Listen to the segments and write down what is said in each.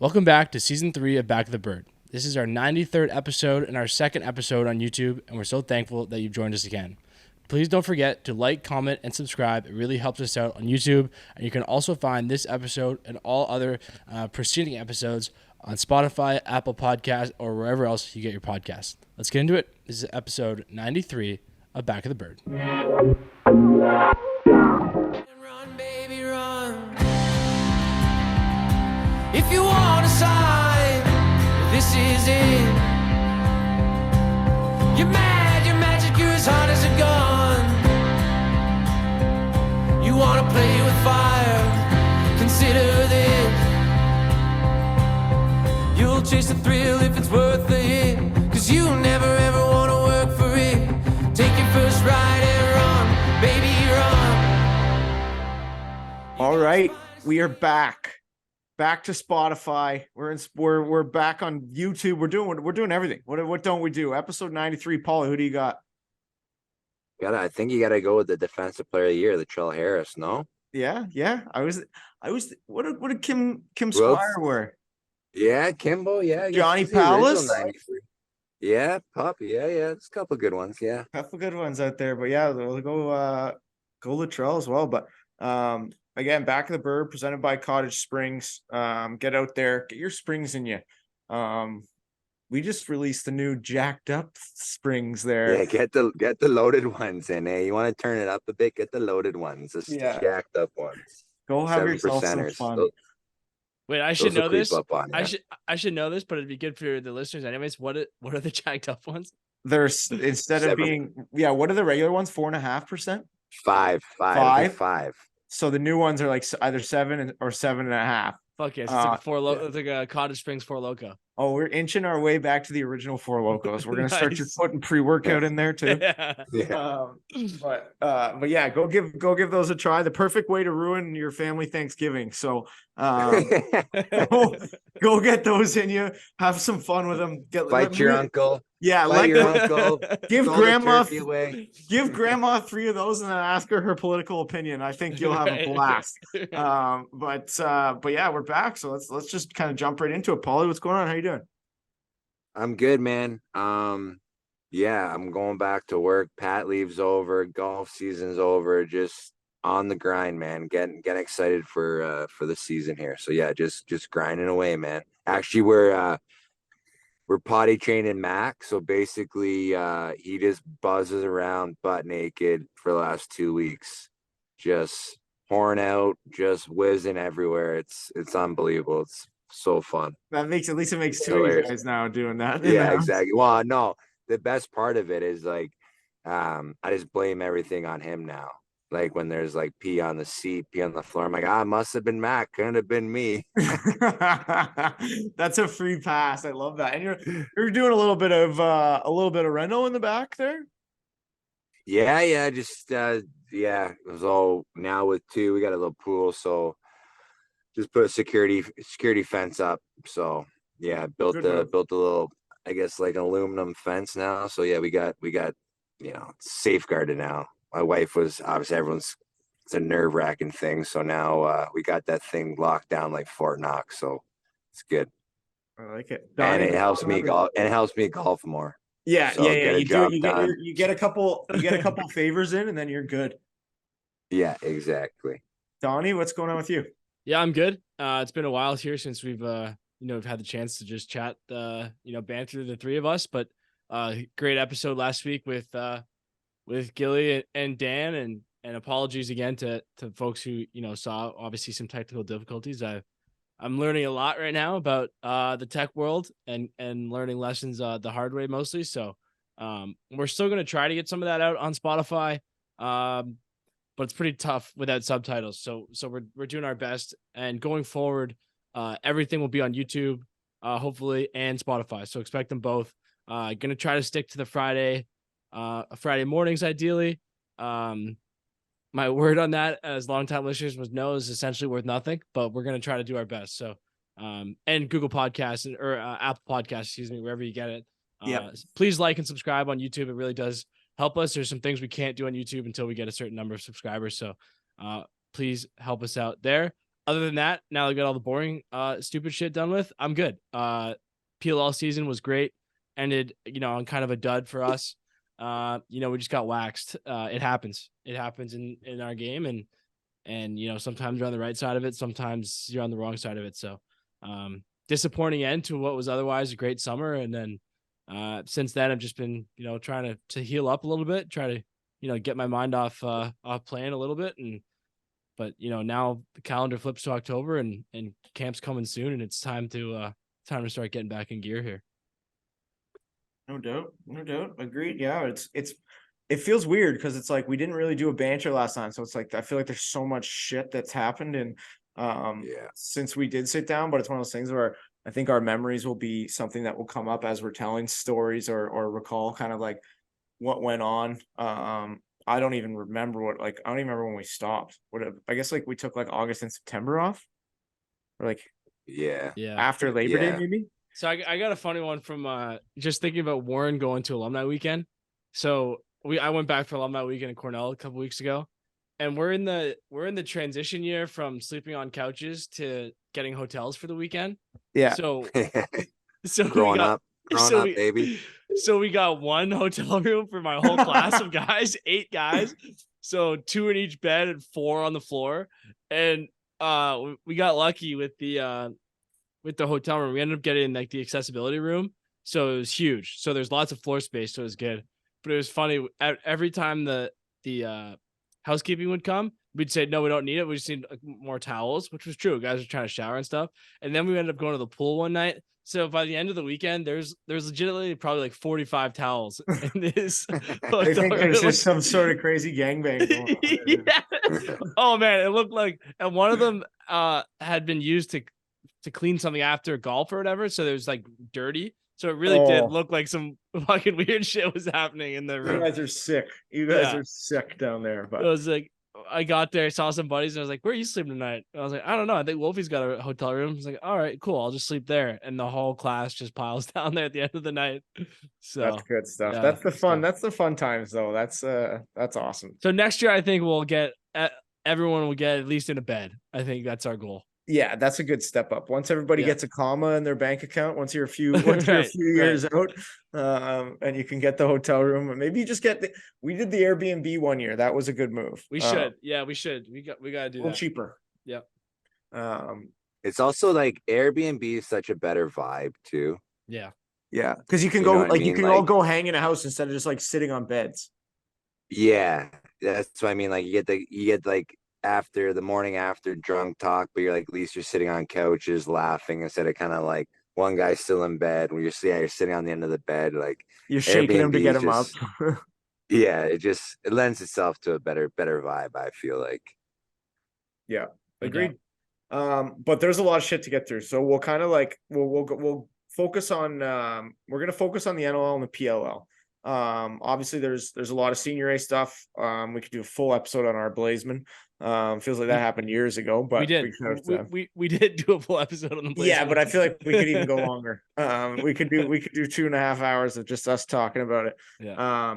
Welcome back to Season 3 of Back of the Bird. This is our 93rd episode and our second episode on YouTube, and we're so thankful that you've joined us again. Please don't forget to like, comment, and subscribe. It really helps us out on YouTube, and you can also find this episode and all other preceding episodes on Spotify, Apple Podcasts, or wherever else you get your podcasts. Let's get into it. This is episode 93 of Back of the Bird. Run, baby, run. If you want a sign, this is it. You're mad, you're magic, you're as hot as a gun. You wanna play with fire, consider this. You'll chase the thrill if it's worth the hit, 'cause you never ever wanna work for it. Take your first ride and run, baby, run. All right, we are back to Spotify. We're back on YouTube. We're doing everything. What don't we do? Episode 93. Pauly, who do you got? I think you gotta go with the defensive player of the year, Latrell Harris. No. Yeah. I was. What did Kim Squire wear? Yeah, Kimbo. Yeah, Johnny Palace. Yeah, Pup. Yeah. There's a couple good ones. Yeah, A couple good ones out there, but yeah, we'll go Latrell as well. But again, Back of the Bird presented by Cottage Springs. Get out there, get your springs in you. We just released the new jacked up springs there. Yeah, get the loaded ones in. Hey, you want to turn it up a bit? Get the loaded ones, the jacked up ones. Go have yourself some fun. Wait, I should know this. I should know this, but it'd be good for the listeners anyways. What are the jacked up ones? There's instead of being what are the regular ones? 4.5%? 5. So the new ones are like either 7 or 7.5. Fuck yes, it's like a Cottage Springs Four Loco. Oh, we're inching our way back to the original Four Locos. We're gonna start Nice. putting pre-workout in there too. Yeah. But yeah, go give those a try. The perfect way to ruin your family Thanksgiving. So go get those in you. Have some fun with them. Fight your uncle. Yeah, Fight your uncle. give Throw the grandma turkey away. give grandma 3 of those and then ask her political opinion. I think you'll have a blast. But yeah, we're back. So let's just kind of jump right into it. Pauly, what's going on? How you doing? I'm good, man. Yeah, I'm going back to work. Pat leaves over. Golf season's over. Just on the grind, man. Getting excited for the season here. So yeah, just grinding away, man. Actually, we're potty training Mac. So basically, he just buzzes around butt naked for the last 2 weeks, just pouring out, just whizzing everywhere. It's unbelievable. It's so fun. At least it makes 2 of you guys now doing that. Yeah, exactly. Well, no, the best part of it is like, I just blame everything on him now. Like when there's like pee on the seat, pee on the floor, I'm like, it must have been Mac. Couldn't have been me. That's a free pass. I love that. And you're doing a little bit of reno in the back there. Yeah. Just it was all now with 2. We got a little pool, so just put a security fence up. So yeah, built a little, I guess, like an aluminum fence now. So yeah, we got safeguarded now. My wife was obviously it's a nerve-wracking thing. So now we got that thing locked down like Fort Knox. So it's good. I like it. And it helps me golf. And it helps me golf more. Yeah, So yeah. You get a couple favors in, and then you're good. Yeah, exactly. Donnie, what's going on with you? Yeah, I'm good. It's been a while here since we've we've had the chance to just chat, banter the 3 of us. But great episode last week with Gilly and Dan, and apologies again to folks who saw obviously some technical difficulties. I'm learning a lot right now about the tech world and learning lessons the hard way mostly. So we're still going to try to get some of that out on Spotify, but it's pretty tough without subtitles. So we're doing our best, and going forward, everything will be on YouTube, hopefully, and Spotify. So expect them both. Going to try to stick to the Friday mornings ideally. My word on that, as longtime listeners would know, is essentially worth nothing, but we're going to try to do our best. So, and Google Podcasts or Apple Podcasts, wherever you get it. Please like and subscribe on YouTube. It really does help us. There's some things we can't do on YouTube until we get a certain number of subscribers. So, please help us out there. other than that, now I got all the boring, stupid shit done with. I'm good. PLL season was great. Ended, on kind of a dud for us. We just got waxed. It happens. It happens in our game, and sometimes you're on the right side of it, sometimes you're on the wrong side of it. So, disappointing end to what was otherwise a great summer. And then, since then, I've just been, trying to heal up a little bit, try to, get my mind off playing a little bit. But now the calendar flips to October and camp's coming soon, and it's time to start getting back in gear here. No doubt. Agreed. Yeah, it feels weird because it's like we didn't really do a banter last time, so it's like I feel like there's so much shit that's happened and since we did sit down, but it's one of those things where I think our memories will be something that will come up as we're telling stories or recall kind of like what went on. I don't even remember I don't even remember when we stopped. I guess like we took like August and September off, or like after Labor Day maybe. So I got a funny one from just thinking about Warren going to alumni weekend. So I went back for alumni weekend in Cornell a couple weeks ago, and we're in the transition year from sleeping on couches to getting hotels for the weekend. Yeah. So growing up, baby. So we got one hotel room for my whole class of guys, 8 guys. So 2 in each bed and 4 on the floor. And we got lucky with the hotel room. We ended up getting like the accessibility room. So it was huge. So there's lots of floor space. So it was good. But it was funny. Every time the housekeeping would come, we'd say, no, we don't need it. We just need more towels, which was true. Guys were trying to shower and stuff. And then we ended up going to the pool one night. So by the end of the weekend, there's legitimately probably like 45 towels in this. I think there's just some sort of crazy gangbang going on. Yeah. Oh man, it looked like, and one of them had been used to clean something after golf or whatever. So there's like dirty. So it really did look like some fucking weird shit was happening in the room. You guys are sick. You guys are sick down there. But it was like, I got there, saw some buddies, and I was like, where are you sleeping tonight? And I was like, I don't know. I think Wolfie's got a hotel room. I was like, all right, cool. I'll just sleep there. And the whole class just piles down there at the end of the night. So that's good stuff. That's the fun. That's the fun times though. That's awesome. So next year, I think everyone will get at least in a bed. I think that's our goal. Yeah, that's a good step up. Once everybody gets a comma in their bank account, once you're a few years out, and you can get the hotel room, and maybe you just we did the Airbnb one year. That was a good move. We should. We should. We got to do that. A little cheaper. Yeah. It's also like Airbnb is such a better vibe too. Yeah. Yeah. Cause you can go you can all go hang in a house instead of just like sitting on beds. Yeah. That's what I mean. Like you get like after the morning after drunk talk, but you're like, at least you're sitting on couches laughing instead of kind of like one guy's still in bed when you're sitting on the end of the bed, like you're shaking him to get him up. Yeah, it lends itself to a better vibe, I feel like. Yeah, agreed. But there's a lot of shit to get through, so we'll kind of like we'll focus on we're gonna focus on the NLL and the PLL. Obviously there's a lot of senior A stuff. We could do a full episode on our Blazeman. Feels like that happened years ago, but we did do a full episode on the Blazeman. Yeah, but I feel like we could even go longer. We could do 2.5 hours of just us talking about it. Yeah.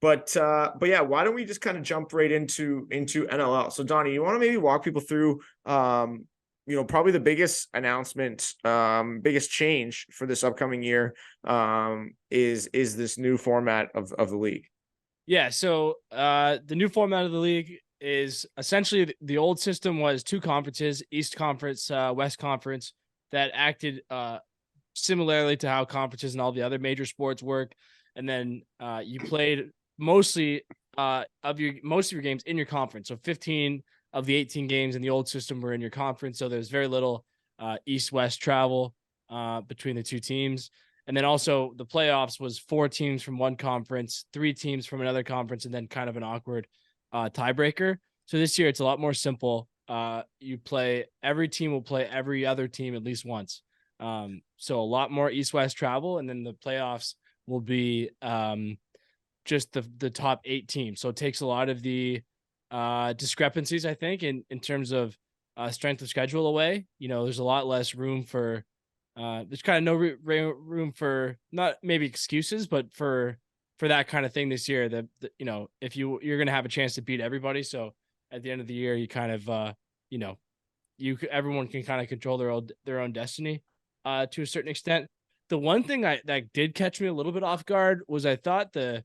But yeah, why don't we just kind of jump right into NLL? So Donnie, you want to maybe walk people through probably the biggest announcement, biggest change for this upcoming year is this new format of the league. Yeah. So the new format of the league is essentially the old system was 2 conferences, East Conference, West Conference, that acted similarly to how conferences and all the other major sports work. And then you played most of your games in your conference. So 15 of the 18 games in the old system were in your conference. So there's very little East-West travel between the 2 teams. And then also the playoffs was 4 teams from one conference, 3 teams from another conference, and then kind of an awkward tiebreaker. So this year it's a lot more simple. Every team will play every other team at least once. So a lot more East-West travel. And then the playoffs will be just the top 8 teams. So it takes a lot of the discrepancies, I think, in terms of strength of schedule away. There's a lot less room for there's kind of no room for, not maybe excuses, but for that kind of thing this year, that if you're going to have a chance to beat everybody. So at the end of the year, you kind of everyone can kind of control their own destiny to a certain extent. The one thing that did catch me a little bit off guard was I thought the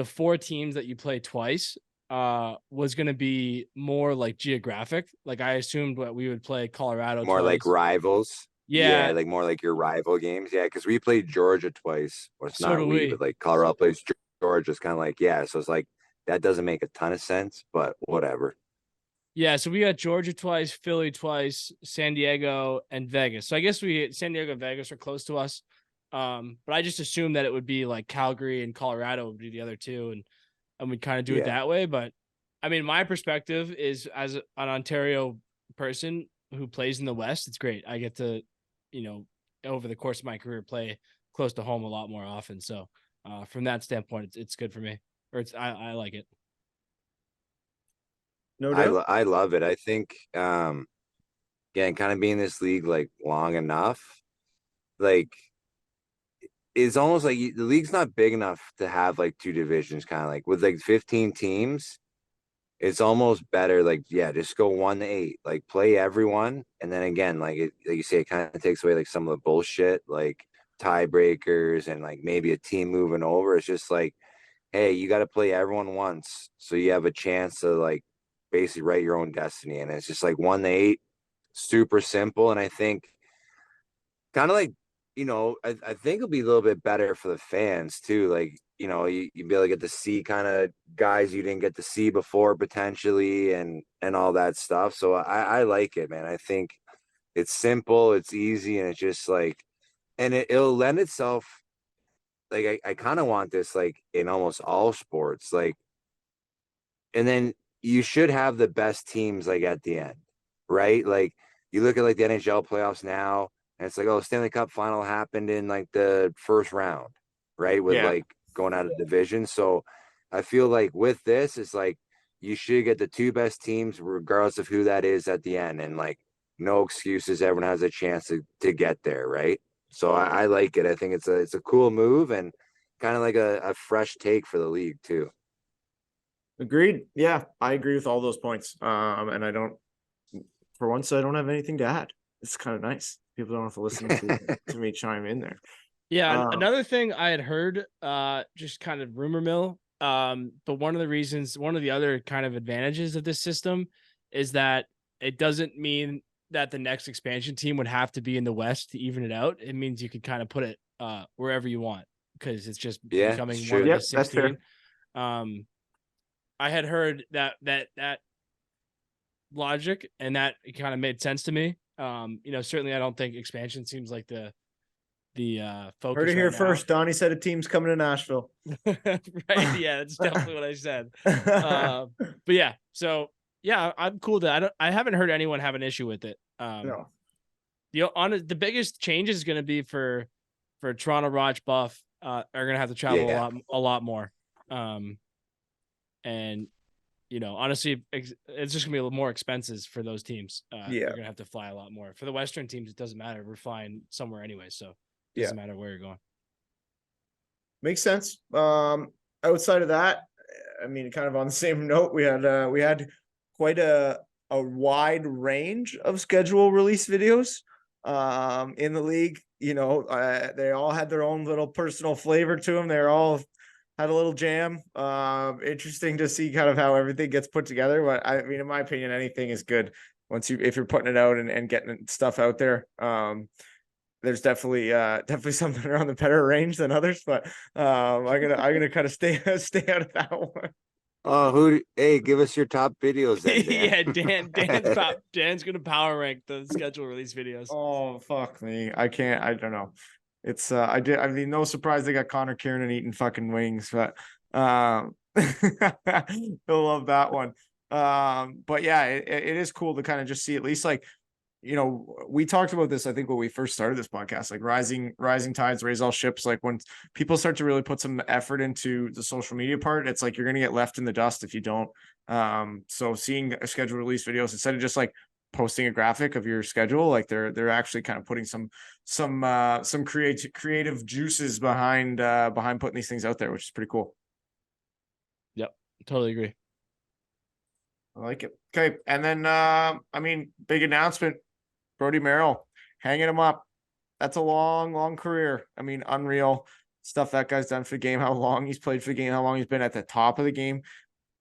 4 teams that you play twice was going to be more like geographic. Like I assumed what we would play Colorado More like twice. rivals. Yeah, Yeah, like more like your rival games. Yeah, because we played Georgia twice. Well, it's so not do we, we. but like Colorado plays Georgia. It's kind of like, yeah. So it's like that doesn't make a ton of sense, but whatever. Yeah, so we got Georgia twice, Philly twice, San Diego, and Vegas. So I guess San Diego and Vegas are close to us. But I just assumed that it would be like Calgary and Colorado would be the other two, and we'd kind of do it Yeah. that way. But I mean, my perspective is as an Ontario person who plays in the West, it's great. I get to, over the course of my career, play close to home a lot more often. So from that standpoint, it's good for me, or I like it. No doubt. I love it. I think again, kind of being in this league like long enough, like it's almost like the league's not big enough to have like 2 divisions, kind of like with like 15 teams. It's almost better, like, yeah, just go 1-8, like play everyone. And then again, like you say, it kind of takes away like some of the bullshit, like tiebreakers and like maybe a team moving over. It's just like, hey, you got to play everyone once. So you have a chance to like basically write your own destiny. And it's just like 1-8, super simple. And I think kind of like, I think it'll be a little bit better for the fans too. Like, you'd be able to get to see kind of guys you didn't get to see before potentially and all that stuff. So I like it, man. I think it's simple, it's easy, and it's just like, and it'll lend itself. Like, I kind of want this like in almost all sports, like, and then you should have the best teams like at the end, right? Like you look at like the NHL playoffs now, and it's like, oh, Stanley Cup final happened in like the first round, right? With Yeah. like going out of division. So I feel like with this, it's like you should get the 2 best teams, regardless of who that is at the end, and like no excuses. Everyone has a chance to get there, right? So I like it. I think it's a cool move and kind of like a fresh take for the league too. Agreed. Yeah, I agree with all those points. And for once, I don't have anything to add. It's kind of nice. People don't have to listen to me chime in there. Yeah, another thing I had heard, just kind of rumor mill, but one of the other kind of advantages of this system is that it doesn't mean that the next expansion team would have to be in the West to even it out. It means you can kind of put it wherever you want because it's just becoming one of the 16. That's fair. I had heard that logic, and that it kind of made sense to me. Certainly I don't think expansion seems like the focus. Heard it here now. first. Donnie said a team's coming to Nashville. Right? Yeah, that's definitely what I said. But yeah, so yeah, I'm cool that I haven't heard anyone have an issue with it. No. The biggest change is going to be for Toronto, Roch, Buff are going to have to travel a lot more. And honestly, it's just gonna be a little more expenses for those teams. You're gonna have to fly a lot more. For the Western teams, it doesn't matter. We're flying somewhere anyway, so it doesn't matter where you're going. Makes sense. Outside of that, I mean, kind of on the same note, we had quite a wide range of schedule release videos in the league. They all had their own little personal flavor to them. They're all had a little jam. Interesting to see kind of how everything gets put together. But I mean, in my opinion, anything is good if you're putting it out and getting stuff out there. There's definitely something around the better range than others, but I'm gonna kind of stay out of that one. Oh, hey, give us your top videos then, Dan. Yeah, Dan's gonna power rank the schedule release videos. Oh, fuck me. I don't know. It's I mean, no surprise they got Connor Kiernan eating fucking wings, but he'll love that one. But yeah, it is cool to kind of just see at least like, we talked about this, I think, when we first started this podcast, like rising tides raise all ships. Like when people start to really put some effort into the social media part, it's like you're gonna get left in the dust if you don't. So seeing a schedule release videos instead of just like posting a graphic of your schedule, like they're actually kind of putting some creative juices behind putting these things out there, which is pretty cool. Yep, totally agree. I like it. Okay, and then big announcement. Brodie Merrill, hanging him up. That's a long, long career. I mean, unreal stuff that guy's done for the game. How long he's played for the game. How long he's been at the top of the game.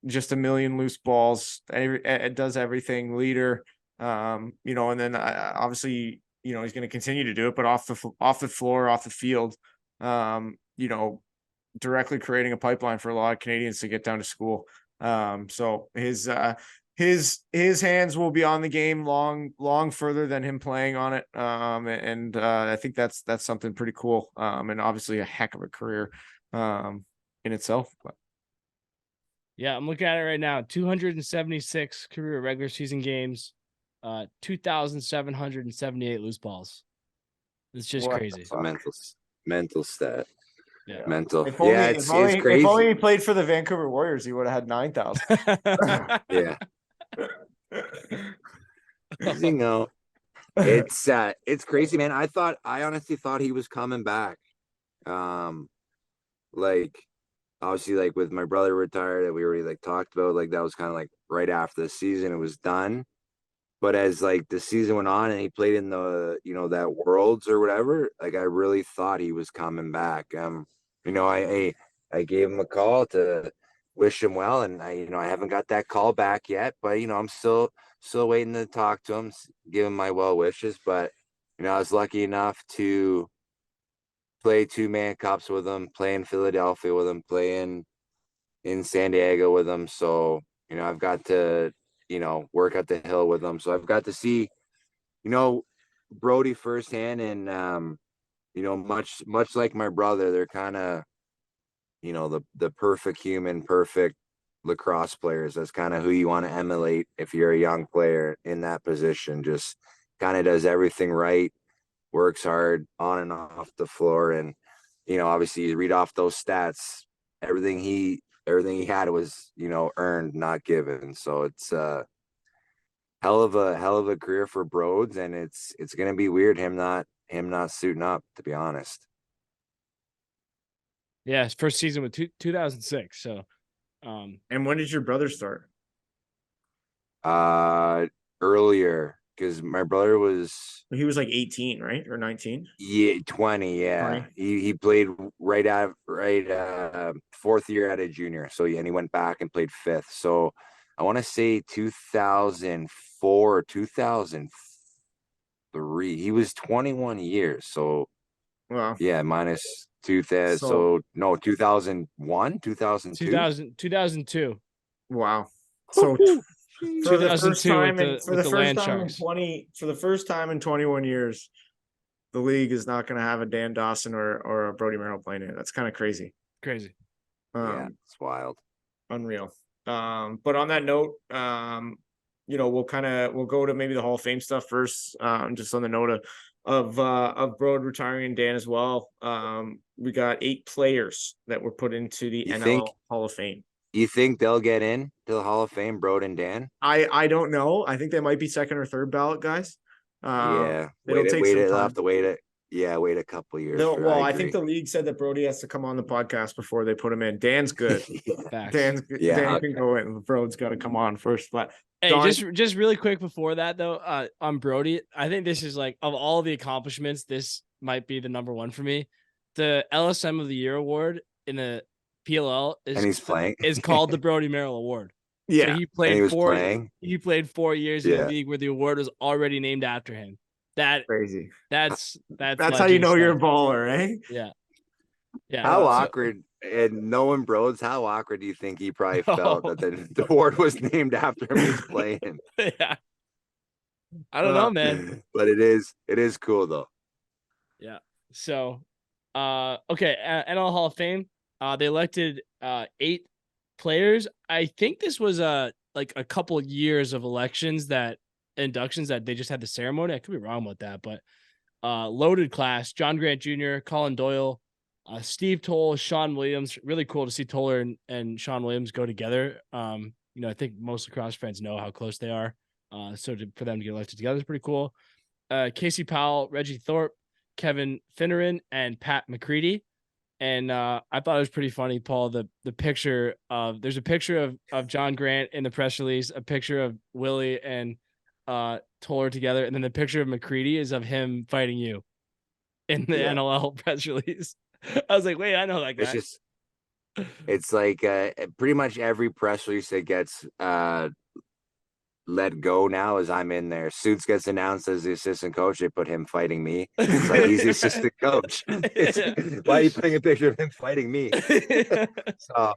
Just a million loose balls. It does everything. Leader. And then obviously, he's going to continue to do it, but off the floor, off the field. Directly creating a pipeline for a lot of Canadians to get down to school. So his hands will be on the game long further than him playing on it. I think that's something pretty cool. And obviously a heck of a career in itself. But. Yeah, I'm looking at it right now. 276 career regular season games, 2,778 loose balls. It's just crazy. It's a mental stat. Yeah. Mental. It's crazy. If only he played for the Vancouver Warriors, he would have had 9,000. Yeah. It's crazy, man. I honestly thought he was coming back. Obviously, like with my brother retired that we already talked about, that was kind of right after the season it was done. But as the season went on and he played in the that Worlds or whatever, I really thought he was coming back. I gave him a call to wish him well, and I haven't got that call back yet, but I'm still waiting to talk to him, give him my well wishes. But I was lucky enough to play 2-man cups with him, play in Philadelphia with him, play in San Diego with him. So I've got to work at the hill with him. So I've got to see Brodie firsthand, and much like my brother, they're kind of the perfect human, perfect lacrosse players. That's kind of who you want to emulate if you're a young player in that position. Just kind of does everything right, works hard on and off the floor, and obviously you read off those stats, everything he had was earned, not given. So it's hell of a career for Broads, and it's gonna be weird him not suiting up, to be honest. Yeah, his first season with 2006. So, and when did your brother start? Earlier, because my brother he was 18, right? Or 19? Yeah, 20. Yeah, 20? He played right fourth year out of junior. So and he went back and played fifth. So I want to say 2004 or 2003. He was 21 years. So wow. Yeah, minus 2000. So no, 2001, 2002. 2002. Wow. So for the first time in 21 years, the league is not going to have a Dan Dawson or a Brodie Merrill playing it. That's kind of crazy. Crazy. Yeah, it's wild. Unreal. But on that note, we'll go to maybe the Hall of Fame stuff first. Just on the note of Brodie retiring and Dan as well. We got 8 players that were put into the NLL Hall of Fame. You think they'll get in to the Hall of Fame, Brodie and Dan? I don't know. I think they might be second or third ballot guys. Yeah, wait a couple years. I think the league said that Brodie has to come on the podcast before they put him in. Dan's good. Dan can go in. Brodie's got to come on first. But hey, just really quick before that though, on Brodie, I think this is of all the accomplishments, this might be the number one for me. The LSM of the Year award in the PLL is called the Brodie Merrill Award. Yeah, so he played 4 years in the league where the award was already named after him. Crazy. That's how you know you're a baller, eh? Yeah. How awkward, and knowing Broads, how awkward do you think he probably felt that the award was named after him he's playing? Yeah. I don't know, man. But it is cool though. Yeah. So okay, NL Hall of Fame. They elected 8 players. I think this was a couple of years of inductions that they just had the ceremony. I could be wrong about that, but loaded class: John Grant Jr., Colin Doyle, Steve Toll, Sean Williams. Really cool to see Toller and Sean Williams go together. I think most lacrosse fans know how close they are. So for them to get elected together is pretty cool. Casey Powell, Reggie Thorpe, Kevin Finneran, and Pat McCready. And I thought it was pretty funny, Paul. The picture of there's a picture of John Grant in the press release, a picture of Willie and Toller together, and then the picture of McCready is of him fighting you in the Yeah. NLL press release. I was like, wait, I know that It's guy. just, it's like pretty much every press release that gets let go now is I'm in there. Suits gets announced as the assistant coach. They put him fighting me. It's like he's the assistant coach. Why are you putting a picture of him fighting me? So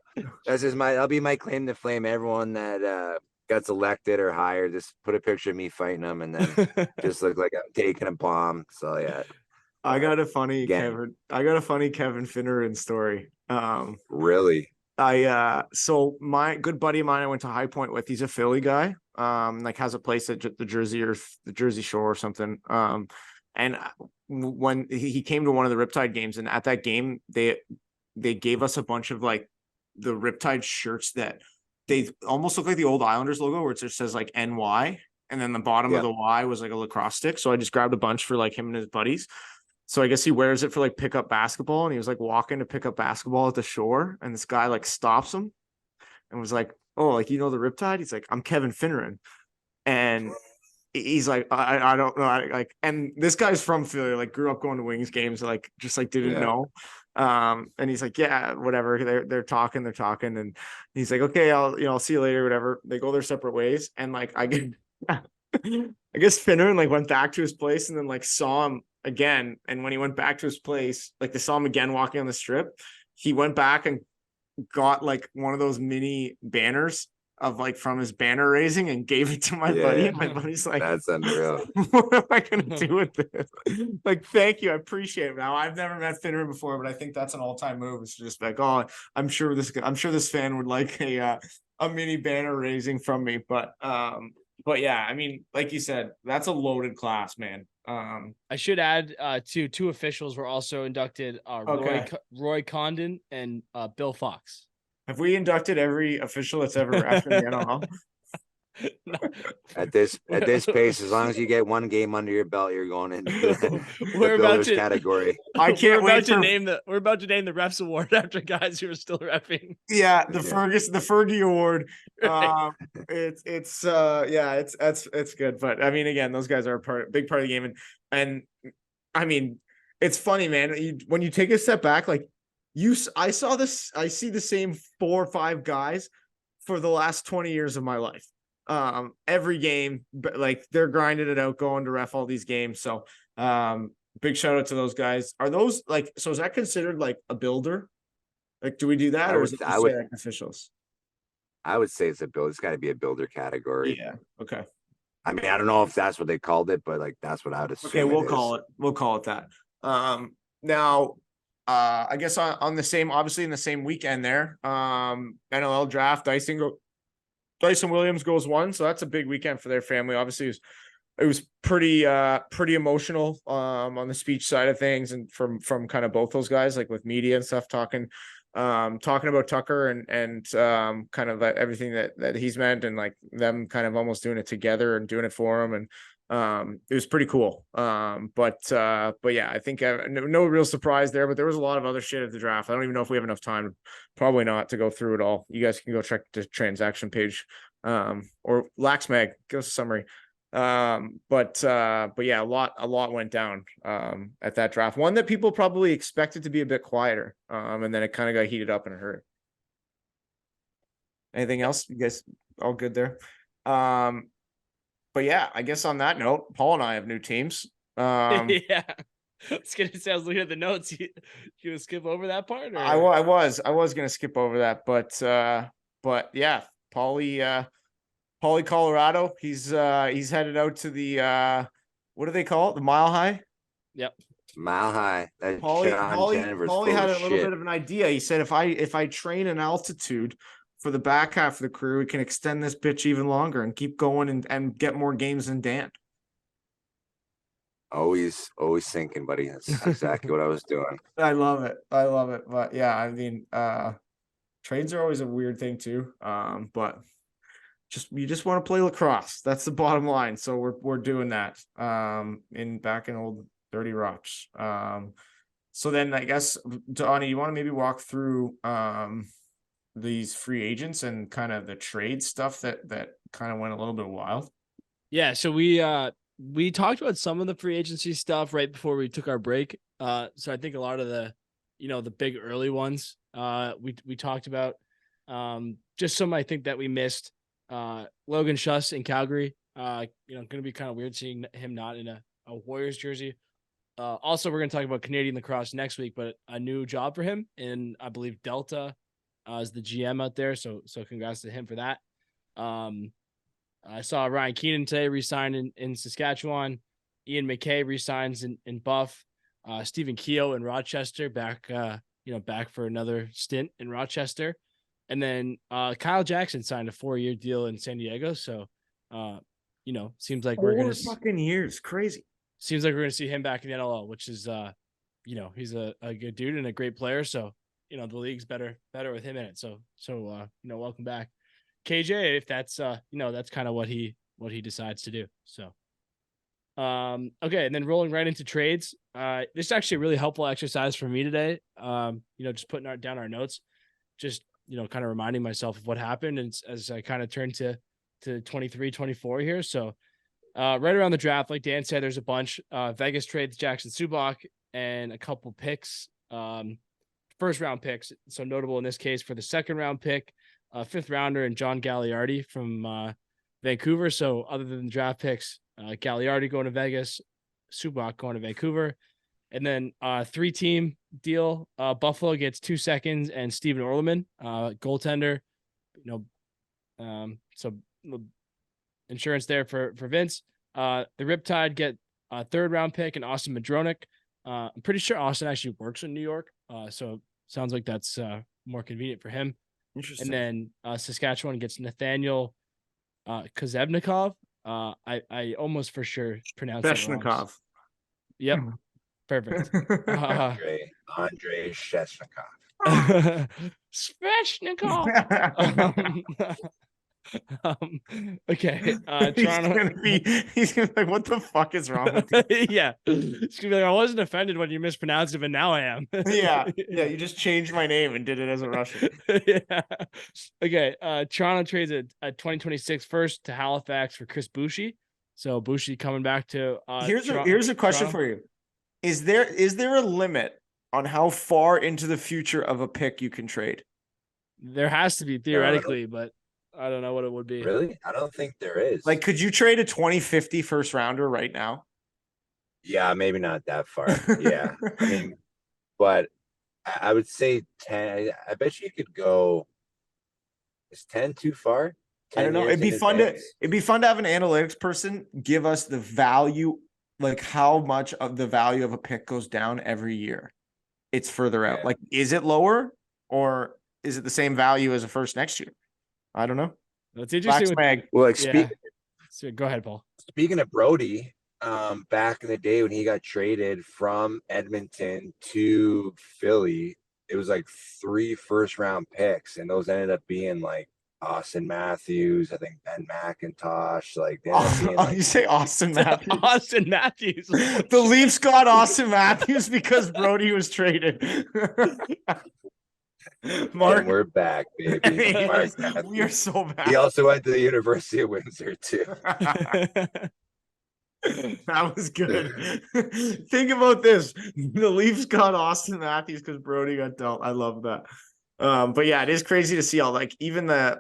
that's just that'll be my claim to fame. Everyone that gets elected or hired, just put a picture of me fighting them, and then just look like I'm taking a bomb. So yeah. I got a funny Gang. Kevin Finneran story. Really? So my good buddy of mine I went to High Point with, he's a Philly guy, like has a place at the Jersey Shore or something. And when he came to one of the Riptide games, and at that game they gave us a bunch of like the Riptide shirts that they almost look like the old Islanders logo, where it just says like NY, and then the bottom of the Y was like a lacrosse stick. So I just grabbed a bunch for like him and his buddies. So I guess he wears it for like pickup basketball, and he was like walking to pick up basketball at the shore, and this guy like stops him and was like, "Oh, like you know the Riptide?" He's like, "I'm Kevin Finneran," and he's like, "I don't know," like, and this guy's from Philly, like grew up going to Wings games, like just like didn't know. And he's like, "Yeah, whatever." They're talking, and he's like, "Okay, I'll see you later, whatever." They go their separate ways, and like I get, I guess Finneran like went back to his place and then like saw him again. And when he went back to his place, like they saw him again walking on the strip, he went back and got like one of those mini banners of like from his banner raising and gave it to my buddy. And my buddy's like, that's unreal. What am I gonna do with this? Like, thank you, I appreciate it. Now I've never met Finneran before, but I think that's an all-time move. It's just like, oh, I'm sure this fan would like a mini banner raising from me. But yeah, I mean, like you said, that's a loaded class, man. I should add two officials were also inducted, Roy Condon and Bill Fox. Have we inducted every official that's ever ref in the NLL? No. At this pace, as long as you get one game under your belt, you're going into the builders category. I can't wait to name the refs award after guys who are still reffing. Yeah, the Fergie award. It's good. But I mean, again, those guys are big part of the game, and I mean, it's funny, man. When you take a step back, like I see the same 4 or 5 guys for the last 20 years of my life. Every game, but like they're grinding it out, going to ref all these games. So, big shout out to those guys. Are those like, so is that considered like a builder? Like, do we do that, or is it just like officials? I would say it's it's got to be a builder category. Yeah. Okay. I mean, I don't know if that's what they called it, but like that's what I would assume. Okay, we'll call it that. Now, I guess on the same, obviously in the same weekend there, NLL Draft, Dyson Williams goes 1, so that's a big weekend for their family. Obviously, it was pretty emotional on the speech side of things, and from kind of both those guys, like with media and stuff, talking about Tucker and kind of everything that he's meant, and like them kind of almost doing it together and doing it for him, and it was pretty cool. But yeah, I think no real surprise there, but there was a lot of other shit at the draft. I don't even know if we have enough time, probably not, to go through it all. You guys can go check the transaction page, or Lax Mag, give us a summary. But yeah, a lot went down at that draft. One that people probably expected to be a bit quieter, and then it kind of got heated up in a hurry. Anything else? You guys all good there? But yeah, I guess on that note, Paul and I have new teams. Yeah. I was gonna say, I was looking at the notes. You gonna skip over that part? Or? I was gonna skip over that, but yeah, Pauly, Colorado. He's headed out to the what do they call it? The Mile High? Yep. Mile High. Pauly had a little bit of an idea. He said, if I train in altitude for the back half of the career, we can extend this bitch even longer and keep going and get more games than Dan. Always thinking, buddy. That's exactly what I was doing. I love it. But yeah, I mean, trades are always a weird thing too. But you just want to play lacrosse. That's the bottom line. So we're doing that. Back in old Dirty Rocks. So then I guess, Donnie, you want to maybe walk through these free agents and kind of the trade stuff that kind of went a little bit wild? Yeah, so we talked about some of the free agency stuff right before we took our break. So I think a lot of the, the big early ones, we talked about. Just some I think that we missed. Logan Schuss in Calgary. Going to be kind of weird seeing him not in a Warriors jersey. Also, we're going to talk about Canadian lacrosse next week, but a new job for him in, I believe, Delta as the GM out there. So congrats to him for that. I saw Ryan Keenan today re-sign in Saskatchewan. Ian McKay re-signs in Buff. Stephen Keogh in Rochester back for another stint in Rochester. And then Kyle Jackson signed a 4-year deal in San Diego. So, seems like we're going to fucking years. Crazy. Seems like we're going to see him back in the NLL, which is, he's a good dude and a great player. So, the league's better with him in it. So, welcome back, KJ, if that's, that's kind of what he decides to do. So, okay. And then rolling right into trades. This is actually a really helpful exercise for me today. Just putting down our notes, just, kind of reminding myself of what happened. And as I kind of turn to 23, 24 here. So, right around the draft, like Dan said, there's a bunch. Vegas trades Jackson Subak and a couple picks, first round picks. So notable in this case for the second round pick, 5th rounder and John Gagliardi from Vancouver. So other than the draft picks, Gagliardi going to Vegas, Subak going to Vancouver, and then 3-team deal. Buffalo gets 2 seconds and Steven Orleman, goaltender. So insurance there for Vince. The Riptide get a 3rd round pick and Austin Madronik. I'm pretty sure Austin actually works in New York. So sounds like that's more convenient for him. Interesting. And then Saskatchewan gets Nathaniel Kozebnikov. I almost for sure pronounced it wrong. Sveshnikov. Yep. Perfect. Andre Sveshnikov. Sveshnikov. Okay. Toronto. He's gonna be like, what the fuck is wrong with you? Yeah. It's gonna be like, I wasn't offended when you mispronounced it, but now I am. Yeah. You just changed my name and did it as a Russian. Yeah. Okay. Toronto trades a 2026 first to Halifax for Chris Bushi. So Bushi coming back to here's a question Toronto. for you. Is there a limit on how far into the future of a pick you can trade? There has to be theoretically, but I don't know what it would be. Really? I don't think there is. Like, could you trade a 2050 first rounder right now? Yeah, maybe not that far. Yeah. I mean, but I would say 10. I bet you could go. Is 10 too far? I don't know. It'd be fun to have an analytics person give us the value, like how much of the value of a pick goes down every year. It's further out. Yeah. Like, is it lower or is it the same value as a first next year? I don't know. That's interesting. Well, like So go ahead, Paul. Speaking of Brodie, back in the day when he got traded from Edmonton to Philly, it was like 3 first-round picks, and those ended up being like Austin Matthews, I think Ben McIntosh. Like, they ended up being like, you say Austin Matthews? Austin Matthews. The Leafs got Austin Matthews because Brodie was traded. Mark, and we're back, baby. We are so bad. He also went to the University of Windsor too. That was good. Think about this: the Leafs got Austin Matthews because Brodie got dealt. I love that. But yeah, it is crazy to see all even the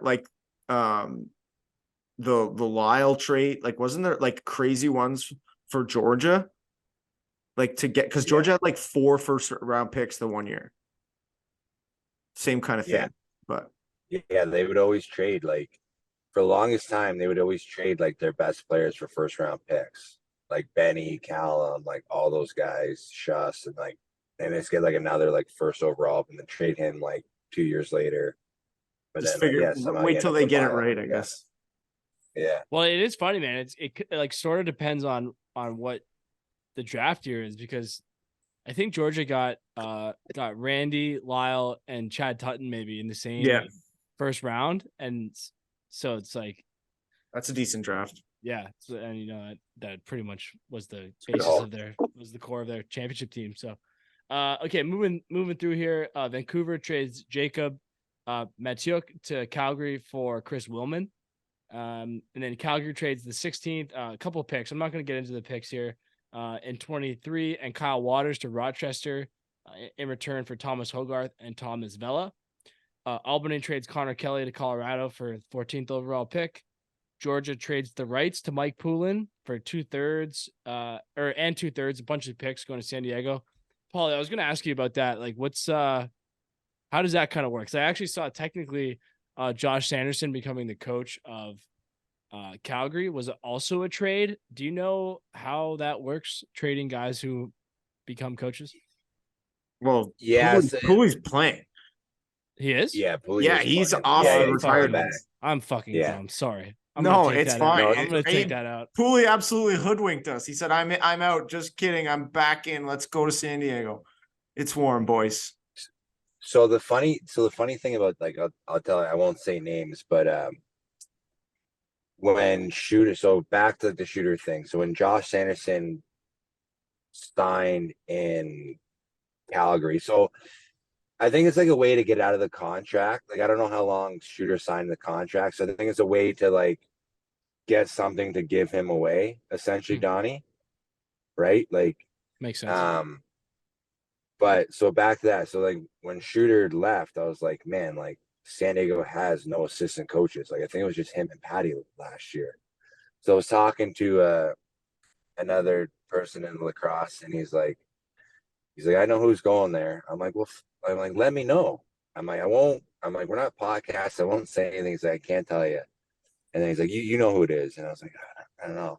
Lyle trade. Like, wasn't there like crazy ones for Georgia? Like to get because Georgia had like 4 first-round picks the 1 year. Same kind of thing, but yeah, they would always trade like for the longest time. They would always trade like their best players for first-round picks, like Benny, Callum, like all those guys, Schuss, and just get like another like first overall, and then trade him like 2 years later. But just then wait till they get it right, I guess. Yeah. Well, it is funny, man. It like sort of depends on what the draft year is, because I think Georgia got Randy, Lyle, and Chad Tutton maybe in the same first round, and so it's like that's a decent draft. Yeah, so, and that pretty much was the basis of the core of their championship team. So, Okay, moving through here. Vancouver trades Jacob Mathiuk to Calgary for Chris Willman. And then Calgary trades the 16th, a couple of picks. I'm not going to get into the picks here. In 23, and Kyle Waters to Rochester in return for Thomas Hogarth and Thomas Vela. Albany trades Connor Kelly to Colorado for 14th overall pick. Georgia trades the rights to Mike Poulin for 2/3, and 2/3, a bunch of picks going to San Diego. Pauly, I was going to ask you about that. Like, how does that kind of work? So I actually saw technically Josh Sanderson becoming the coach of Calgary was also a trade. Do you know how that works? Trading guys who become coaches? Well, Yeah, Pooley's playing. He is? yeah, Pulley Yeah, is he's playing. off Yeah, the he's retired coming list. back. I'm fucking Yeah. dumb. Sorry. No, it's fine. I'm going to take that out. Pooley absolutely hoodwinked us. He said, I'm out. Just kidding. I'm back in. Let's go to San Diego. It's warm, boys. So the funny thing about, like, I'll tell you, I won't say names, but when Shooter, so back to the Shooter thing. So when Josh Sanderson signed in Calgary, so I think it's like a way to get out of the contract. Like, I don't know how long Shooter signed the contract, so I think it's a way to, like, get something to give him away, essentially, Donnie. Right? Like, Makes sense. but so back to that. So, like, when Shooter left, I was like, man, like, San Diego has no assistant coaches. Like, I think it was just him and Patty last year. So I was talking to another person in Lacrosse, and he's like, I know who's going there. I'm like, well, I'm like, let me know. I'm like, I won't. I'm like, we're not podcasts. I won't say anything. He's like, I can't tell you. And then he's like, you know who it is. And I was like, I don't know.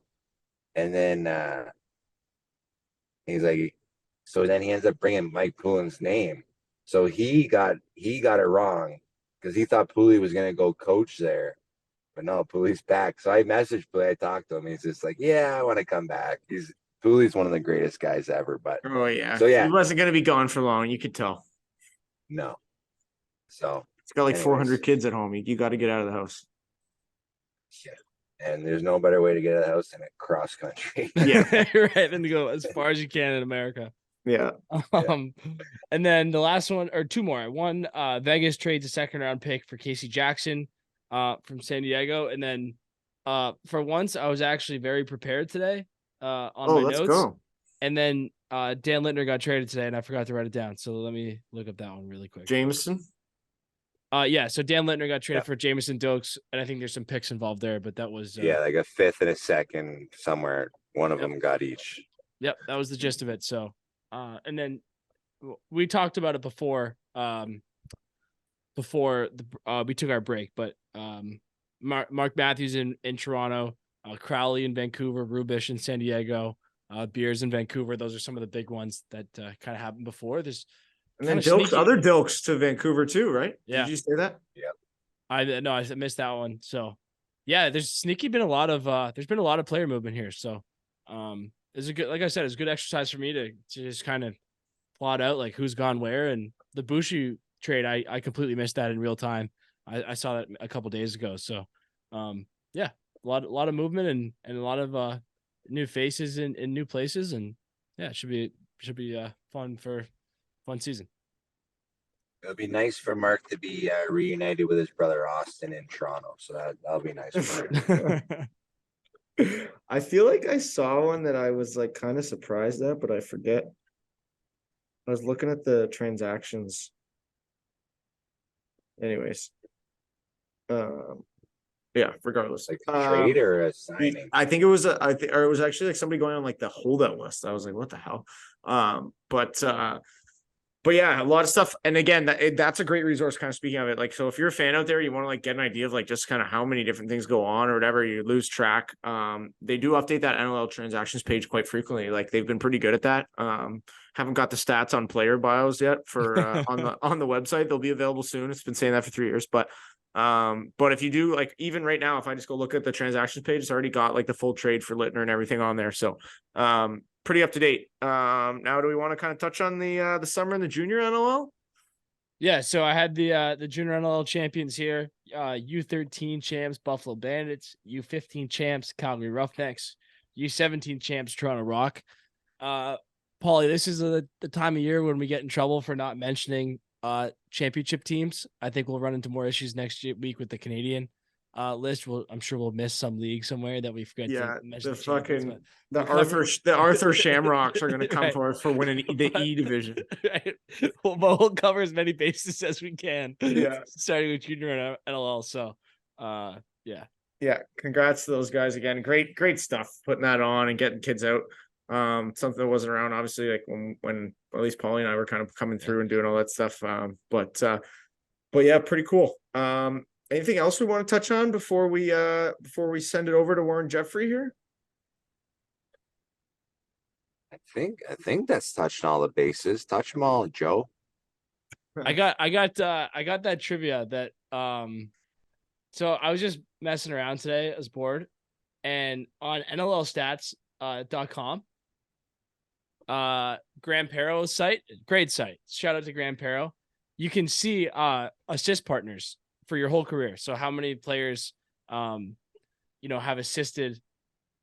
And then he's like, so then he ends up bringing Mike Poulin's name. So he got it wrong because he thought Pooley was gonna go coach there, but no, Pooley's back. So I messaged Pooley. I talked to him. He's just like, yeah, I want to come back. Pooley's one of the greatest guys ever. But Oh, yeah. So yeah, he wasn't going to be gone for long. You could tell. no. So He's got like anyways, 400 kids at home. You got to get out of the house. Yeah. And there's no better way to get out of the house than a cross country. Yeah. Right. And to go as far as you can in America. Yeah. And then the last one, or two more. One, Vegas trades a second round pick for Casey Jackson from San Diego. And then for once, I was actually very prepared today on my let's notes. go. And then Dan Littner got traded today, and I forgot to write it down. So let me look up that one really quick. Jameson? Yeah, so Dan Littner got traded for Jamison Dokes, and I think there's some picks involved there, but that was like a fifth and a second somewhere. One of them got each. Yep, that was the gist of it. So and then we talked about it before we took our break, but Mark Matthews in Toronto, Crowley in Vancouver, Rubish in San Diego, Beers in Vancouver. Those are some of the big ones that kind of happened before. There's And then other Dilks to Vancouver too, right? Yeah. Did you say that? Yeah. I missed that one. So yeah, there's been a lot of player movement here. So it's a good, like I said, it's a good exercise for me to just kind of plot out like who's gone where. And the Bushi trade, I completely missed that in real time. I saw that a couple days ago. So yeah, a lot of movement and a lot of new faces in new places. And yeah, it should be fun season. It'll be nice for Mark to be reunited with his brother Austin in Toronto. So that'll be nice for him. I feel like I saw one that I was like kind of surprised at, but I forget. I was looking at the transactions. Anyways. Yeah, regardless. Like a trade or a signing? I think it was or it was actually like somebody going on like the holdout list. I was like, what the hell? But yeah, a lot of stuff. And again, that's a great resource, kind of speaking of it. Like, so if you're a fan out there, you want to like get an idea of like just kind of how many different things go on or whatever, you lose track. They do update that NLL transactions page quite frequently. Like they've been pretty good at that. Haven't got the stats on player bios yet for on the website. They'll be available soon. It's been saying that for 3 years, but if you do, like, even right now, if I just go look at the transactions page, it's already got like the full trade for Littner and everything on there. So pretty up to date. Now do we want to kind of touch on the summer and the junior NLL? Yeah, so I had the junior NLL champions here. U13 champs, Buffalo Bandits. U15 champs, Calgary Roughnecks. U17 champs, Toronto Rock. Pauly, this is the time of year when we get in trouble for not mentioning championship teams. I think we'll run into more issues next week with the Canadian list. I'm sure we'll miss some league somewhere that we forget Yeah, to mention. the Arthur Shamrocks are going to come Right. for us for winning the E division. Right. We'll cover as many bases as we can. Yeah. Starting with junior and NLL. So, yeah. Yeah, congrats to those guys again. Great stuff putting that on and getting kids out. Something that wasn't around, obviously, like when at least Pauly and I were kind of coming through and doing all that stuff. But yeah, pretty cool. Anything else we want to touch on before we send it over to Warren Jeffrey here? I think that's touching all the bases. Touch them all, Joe. I got that trivia that so I was just messing around today. I was bored, and on NLLstats.com, Graham Parrow's site, great site. Shout out to Graham Parrow. You can see assist partners for your whole career. So how many players have assisted,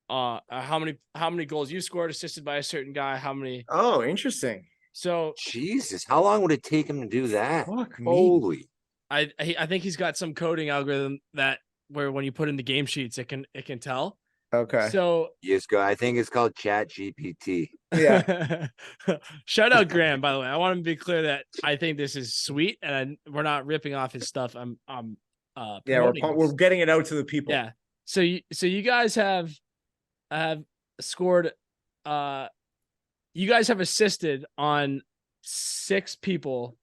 how many goals you scored assisted by a certain guy, how many. Oh, interesting. So Jesus, how long would it take him to do that? Fuck me. Holy. I think he's got some coding algorithm that where when you put in the game sheets, it can tell. Okay. So Yes, I think it's called Chat GPT. Yeah. Shout out Graham, by the way. I want to be clear that I think this is sweet, and we're not ripping off his stuff. Yeah, we're getting it out to the people. Yeah. So you guys have scored. You guys have assisted on 6 people.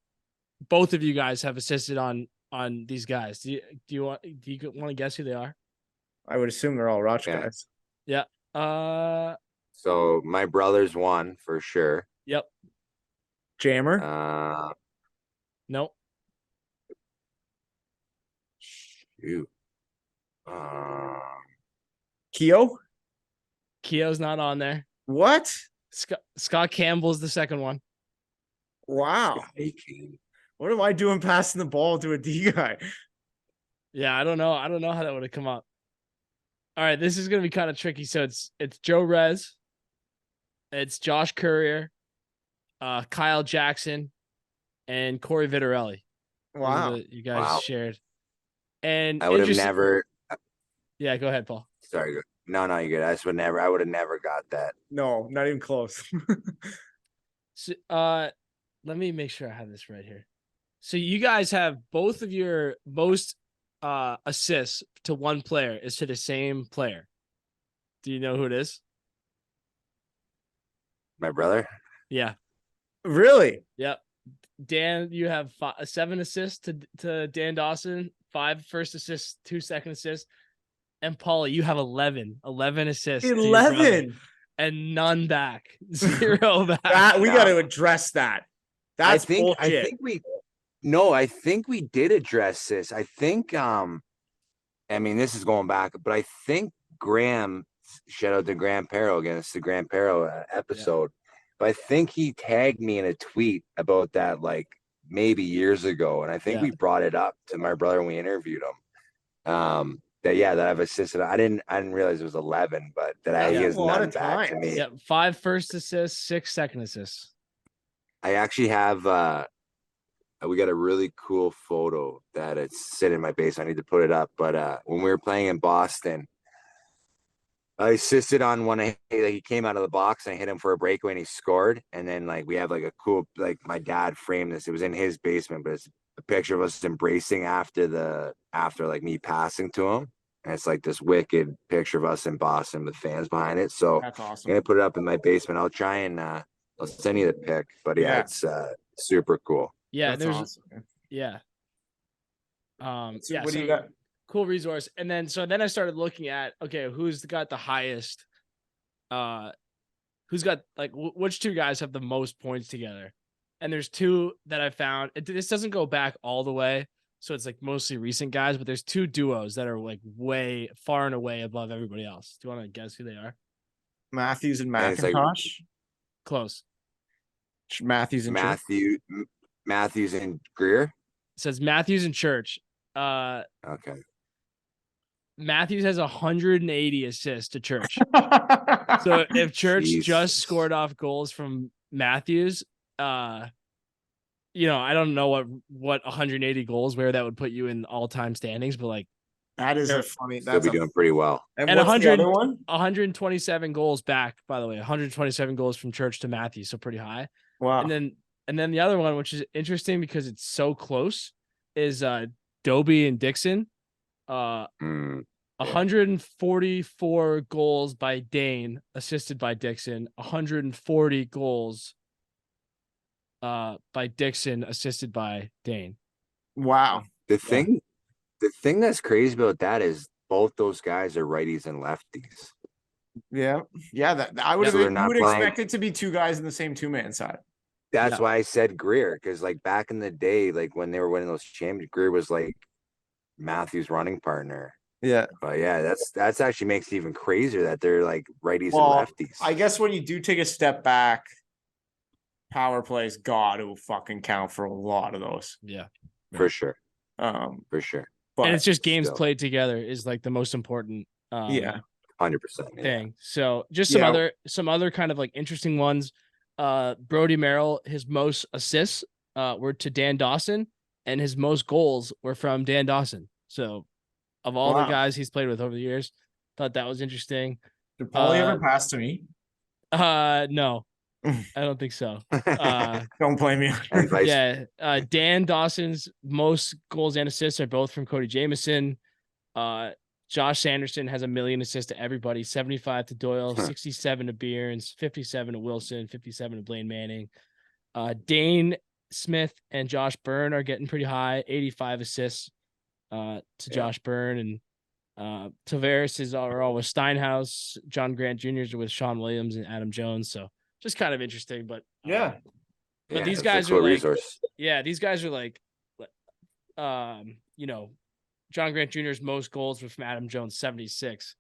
Both of you guys have assisted on these guys. Do you want to guess who they are? I would assume they're all Roch Yeah. guys. Yeah. So my brother's one for sure. Yep. Jammer. Nope. Shoot. Keo. Keo's not on there. What? Scott Campbell's the second one. Wow. What am I doing passing the ball to a D guy? Yeah, I don't know how that would have come up. All right, this is gonna be kind of tricky. So it's Joe Rez, it's Josh Courier, Kyle Jackson, and Corey Vitarelli. Wow. You guys shared. And I would have never. Yeah, go ahead, Paul. Sorry. No, you're good. I would have never got that. No, not even close. So, let me make sure I have this right here. So you guys have both of your most assists to one player is to the same player. Do you know who it is? My brother? Yeah. Really? Yep. Dan, you have 7 assists to Dan Dawson, 5 first assists, 2 second assists. And Pauly, you have 11 assists. 11 and none back. 0 back. We got to address that. That's bullshit. I think we did address this. I think this is going back, but I think Graham, shout out to Graham Parrow again. It's the Graham Parrow episode. Yeah. But I think he tagged me in a tweet about that like maybe years ago. And I think we brought it up to my brother when we interviewed him. That I've assisted. I didn't realize it was 11, but he has none back to me. Yeah, 5 first assists, 6 second assists. I actually have we got a really cool photo that it's sitting in my basement. I need to put it up. But when we were playing in Boston, I assisted on one. He came out of the box and I hit him for a breakaway and he scored. And then we have a cool, my dad framed this. It was in his basement, but it's a picture of us embracing after me passing to him. And it's this wicked picture of us in Boston with fans behind it. So that's awesome. I'm going to put it up in my basement. I'll try and I'll send you the pic, but it's super cool. Yeah, that's awesome. Yeah. So what do you got? Cool resource. And then I started looking at, okay, who's got the highest, who's got which 2 guys have the most points together? And there's 2 that I found. This doesn't go back all the way. So it's mostly recent guys, but there's 2 duos that are way far and away above everybody else. Do you want to guess who they are? Matthews and McIntosh. Close. Matthews and Matthews and Greer. It says Matthews and Church. Okay. Matthews has 180 assists to Church. So if Church just scored off goals from Matthews, I don't know what 180 goals where that would put you in all-time standings, but like That is a Sure. funny. Still be doing pretty well. And and what's the 100 other one? 127 goals back, by the way, 127 goals from Church to Matthews, so pretty high. Wow. And then the other one, which is interesting because it's so close, is Doby and Dixon. Yeah. 144 goals by Dane, assisted by Dixon. 140 goals by Dixon, assisted by Dane. Wow. The thing that's crazy about that is both those guys are righties and lefties. Yeah. Yeah. That I would So they're have. You not would playing- expect it to be two guys in the same 2-man side. That's Yeah. why I said Greer, because like back in the day, like when they were winning those championships, Greer was like Matthews' running partner. Yeah. But yeah, that's actually makes it even crazier that they're like righties Well, and lefties. I guess when you do take a step back, power plays got to fucking count for a lot of those. Yeah. for sure. For sure. But and it's just games still. played together is like the most important yeah. 100%. thing. So just Yeah. some other kind of like interesting ones. Brodie Merrill, his most assists were to Dan Dawson, and his most goals were from Dan Dawson. So of all the Wow. guys he's played with over the years, thought that was interesting. Did Pauly ever pass to me? No, I don't think so. Don't blame me. And vice Yeah, Dan Dawson's most goals and assists are both from Cody Jamieson. Josh Sanderson has 1 million assists to everybody, 75 to Doyle, 67 to Beerns, 57 to Wilson, 57 to Blaine Manning. Dane Smith and Josh Byrne are getting pretty high, 85 assists to Josh Byrne, and Tavares is all with Steinhaus. John Grant Jr.'s are with Sean Williams and Adam Jones. So just kind of interesting, but Yeah. but these it's a guys cool are like, resource. yeah, these guys are like, John Grant Jr.'s most goals were from Adam Jones, 76.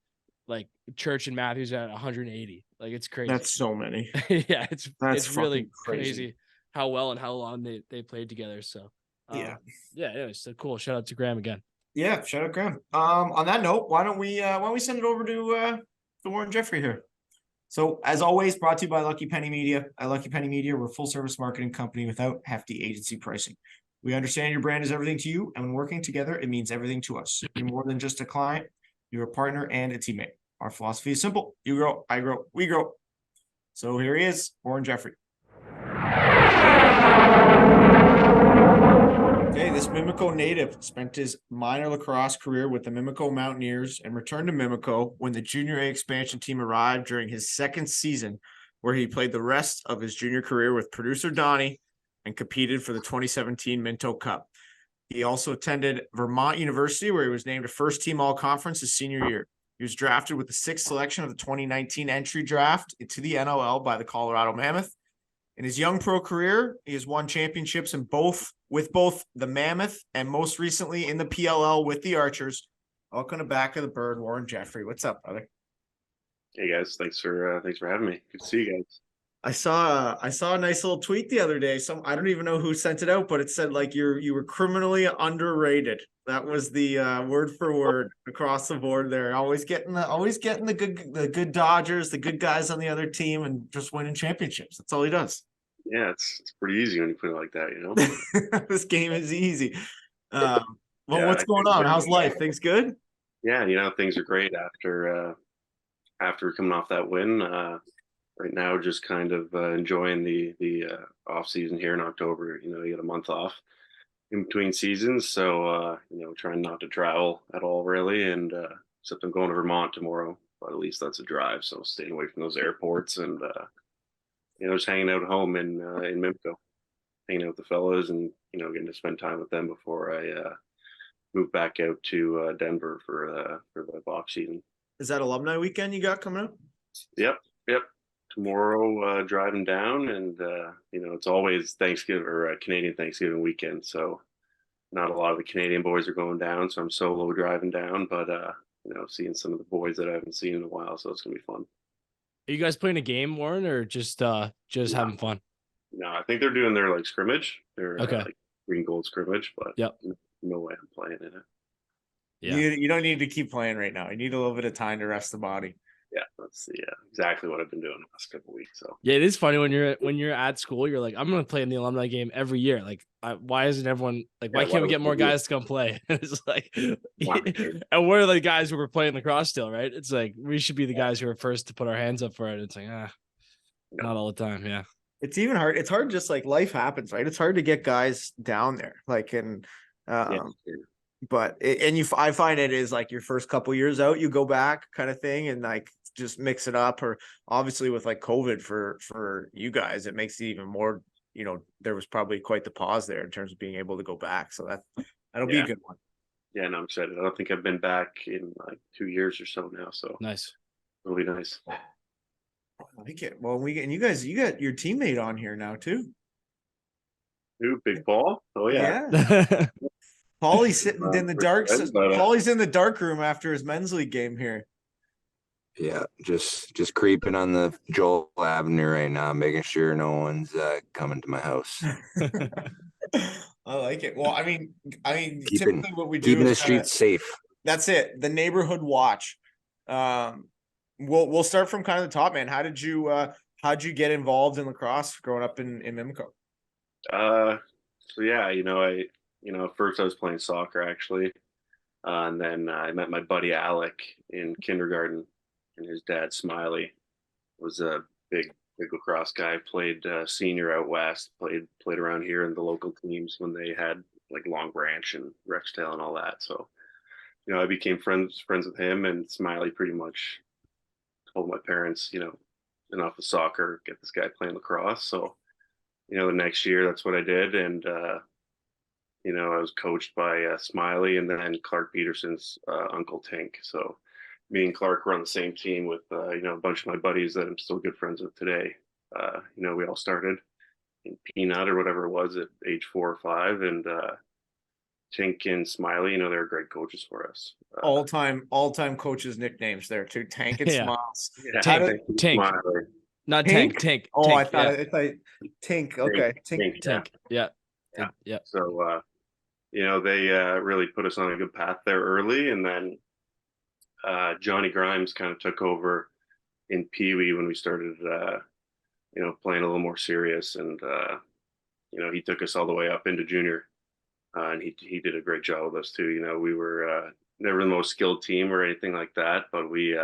Like Church and Matthews at 180. Like it's crazy. That's so many. Yeah, That's it's really fucking crazy. crazy how well and how long they played together. So Yeah. Anyways, so cool. Shout out to Graham again. Yeah, shout out Graham. On that note, why don't we send it over to Warren Jeffrey here? So as always, brought to you by Lucky Penny Media. At Lucky Penny Media, we're a full service marketing company without hefty agency pricing. We understand your brand is everything to you, and when working together, it means everything to us. You're more than just a client, you're a partner and a teammate. Our philosophy is simple: you grow, I grow, we grow. So here he is, Warren Jeffrey. Okay, this Mimico native spent his minor lacrosse career with the Mimico Mountaineers and returned to Mimico when the Junior A expansion team arrived during his second season, where he played the rest of his junior career with producer Donnie and competed for the 2017 Minto Cup. He also attended Vermont University, where he was named a first-team all-conference his senior year. He was drafted with the 6th selection of the 2019 entry draft into the NLL by the Colorado Mammoth. In his young pro career, he has won championships with both the Mammoth and most recently in the PLL with the Archers. Welcome to Back of the Bird, Warren Jeffrey. What's up, brother? Hey guys, thanks for having me. Good to see you guys. I saw a nice little tweet the other day. I don't even know who sent it out, but it said like you were criminally underrated. That was the word for word across the board there. Always getting the good Dodgers, the good guys on the other team, and just winning championships. That's all he does. Yeah, it's pretty easy when you put it like that, you know. This game is easy. Yeah, What's going on? How's life? Things good? Yeah, things are great after coming off that win. Right now, just kind of enjoying the off season here in October. You get a month off in between seasons, so trying not to travel at all really, and except I'm going to Vermont tomorrow, but at least that's a drive, so staying away from those airports and just hanging out at home in Mimico, hanging out with the fellas, and getting to spend time with them before I move back out to Denver for the box season. Is that alumni weekend you got coming up? Yep. Tomorrow, driving down, and it's always Thanksgiving or Canadian Thanksgiving weekend, so not a lot of the Canadian boys are going down, so I'm solo driving down, but seeing some of the boys that I haven't seen in a while, so it's gonna be fun. Are you guys playing a game, Warren, or just having fun? No, I think they're doing their like scrimmage. They're Okay. like green gold scrimmage, but Yep. no way I'm playing in it. Yeah. You don't need to keep playing right now. You need a little bit of time to rest the body. Yeah, that's exactly what I've been doing the last couple of weeks. So Yeah, it is funny when you're at school, you're like, I'm gonna play in the alumni game every year. Like, why isn't everyone like? Why yeah, can't we would get more you do it? guys to come play? It's like, Not the case. and we're the guys who were playing lacrosse still, right? It's like we should be the guys who are first to put our hands up for it. It's like, No. not all the time. Yeah, It's even hard. It's hard, just like life happens, right? It's hard to get guys down there. Like, and Yeah, but I find it is like your first couple years out, you go back kind of thing, and like just mix it up. Or obviously with like COVID for you guys, it makes it even more. There was probably quite the pause there in terms of being able to go back. So that'll be a good one. yeah, no, I'm excited. I don't think I've been back in like 2 years or so now. So nice. it'll be nice. I like it. Well, you guys, you got your teammate on here now too. Ooh, Big Paul. Oh yeah. Yeah. Pauly's sitting in the dark. But, Pauly's in the dark room after his men's league game here. Yeah, just creeping on the Joel Avenue right now, making sure no one's coming to my house. I like it. Well, I mean, Keeping typically what we do keeping the is streets safe. that's it. The neighborhood watch. We'll start from kind of the top, man. How'd you get involved in lacrosse growing up in Mimico? So yeah, at first I was playing soccer actually, and then I met my buddy Alec in kindergarten, and his dad Smiley was a big lacrosse guy. Played senior out west. Played around here in the local teams when they had like Long Branch and Rexdale and all that. So I became friends with him, and Smiley pretty much told my parents, enough of soccer, get this guy playing lacrosse. So the next year that's what I did, and I was coached by Smiley and then Clark Peterson's uncle Tink. So me and Clark were on the same team with a bunch of my buddies that I'm still good friends with today. We all started in peanut or whatever it was at age 4 or 5, and Tink and Smiley, they're great coaches for us. All time coaches nicknames there too. Tank and Yeah. Smiles. Yeah, Tank. Smiley. Not Tink? tank. Oh, Tank, I thought yeah. it's Tink. Okay, Tink. Tank. Yeah. Yeah. Yeah. So they really put us on a good path there early, and then Johnny Grimes kind of took over in Pee Wee when we started playing a little more serious, and he took us all the way up into junior, and he did a great job with us too. We were never the most skilled team or anything like that, but we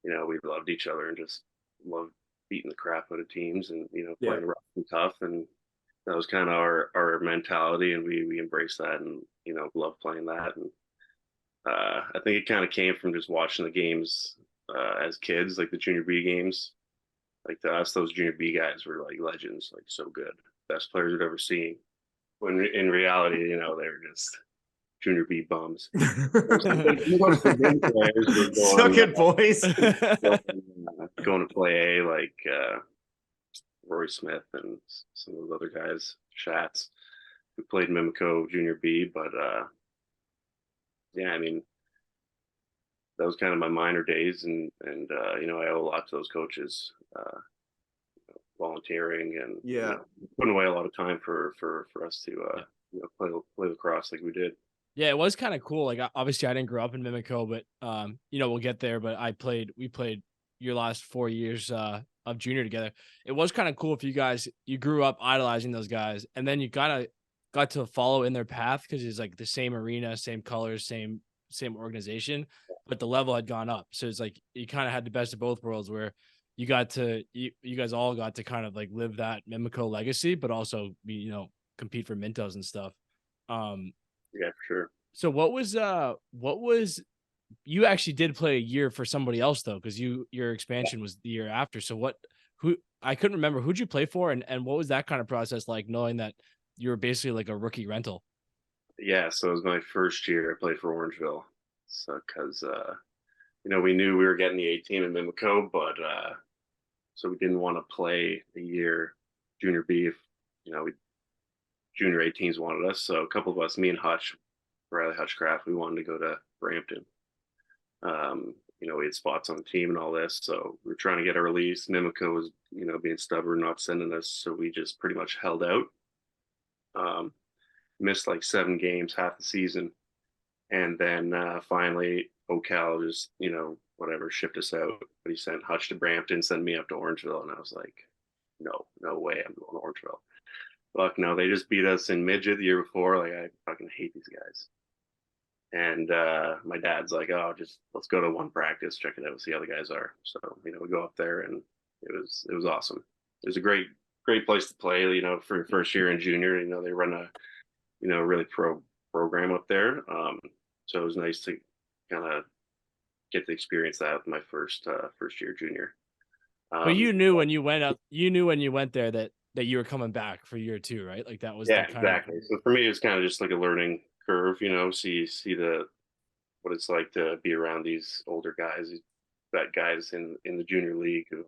we loved each other and just loved beating the crap out of teams and playing rough and tough, and that was kind of our mentality, and we embraced that, and loved playing that. And I think it kind of came from just watching the games as kids, like the junior B games. Like to us, those junior B guys were like legends, like so good, best players we've ever seen. When in reality, they were just junior B bums. Suck it, boys. Going to play A, like Roy Smith and some of those other guys, Schatz, who played Mimico junior B. But that was kind of my minor days, and I owe a lot to those coaches, volunteering and putting away a lot of time for us to play lacrosse like we did. Yeah, it was kind of cool. Like obviously I didn't grow up in Mimico, but we'll get there. But we played your last 4 years of junior together. It was kind of cool if you grew up idolizing those guys, and then you got to follow in their path because it's like the same arena, same colors, same organization, but the level had gone up. So it's like you kind of had the best of both worlds, where you guys all got to kind of like live that Mimico legacy, but also be compete for Mintos and stuff. Yeah, for sure. So what was you actually did play a year for somebody else though, because your expansion was the year after. So who I couldn't remember, who'd you play for, and what was that kind of process like, knowing that you were basically like a rookie rental? Yeah, so it was my first year. I played for Orangeville. So because we knew we were getting the A team in Mimico, but so we didn't want to play a year junior B if junior A teams wanted us. So a couple of us, me and Riley Hutchcraft, we wanted to go to Brampton. We had spots on the team and all this, so we were trying to get a release. Mimico was being stubborn, not sending us, so we just pretty much held out. Missed like 7 games, half the season, and then finally Ocal just whatever, shipped us out. But he sent Hutch to Brampton, sent me up to Orangeville, and I was like, no way, I'm going to Orangeville. Fuck no, they just beat us in midget the year before. Like, I fucking hate these guys. And my dad's like, oh, just let's go to one practice, check it out, see how the guys are. So, we go up there, and it was awesome. It was a great place to play, for your first year in junior. They run a, really pro program up there. So it was nice to kind of get to experience that with my first year junior. But you knew when you went there that you were coming back for year 2, right? Like that was yeah, the kind exactly. So for me, it's kind of just like a learning curve, see what it's like to be around these older guys, these vet guys in the junior league who,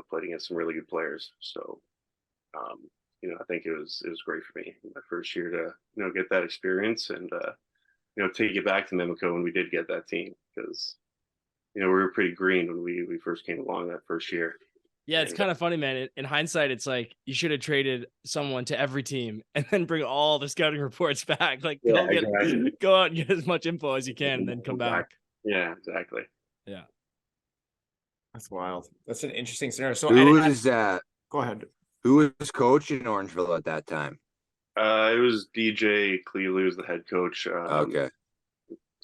played against some really good players. So, I think it was great for me my first year to, get that experience and, take it back to Mimico when we did get that team, because, we were pretty green when we first came along that first year. Yeah, it's kind of funny, man. In hindsight, it's like you should have traded someone to every team and then bring all the scouting reports back. Like, Yeah, exactly. go out and get as much info as you can, and then come back. Yeah, exactly. Yeah, That's wild. That's an interesting scenario. So Who was that? go ahead. Who was coaching Orangeville at that time? It was DJ Cleeley was the head coach. Okay.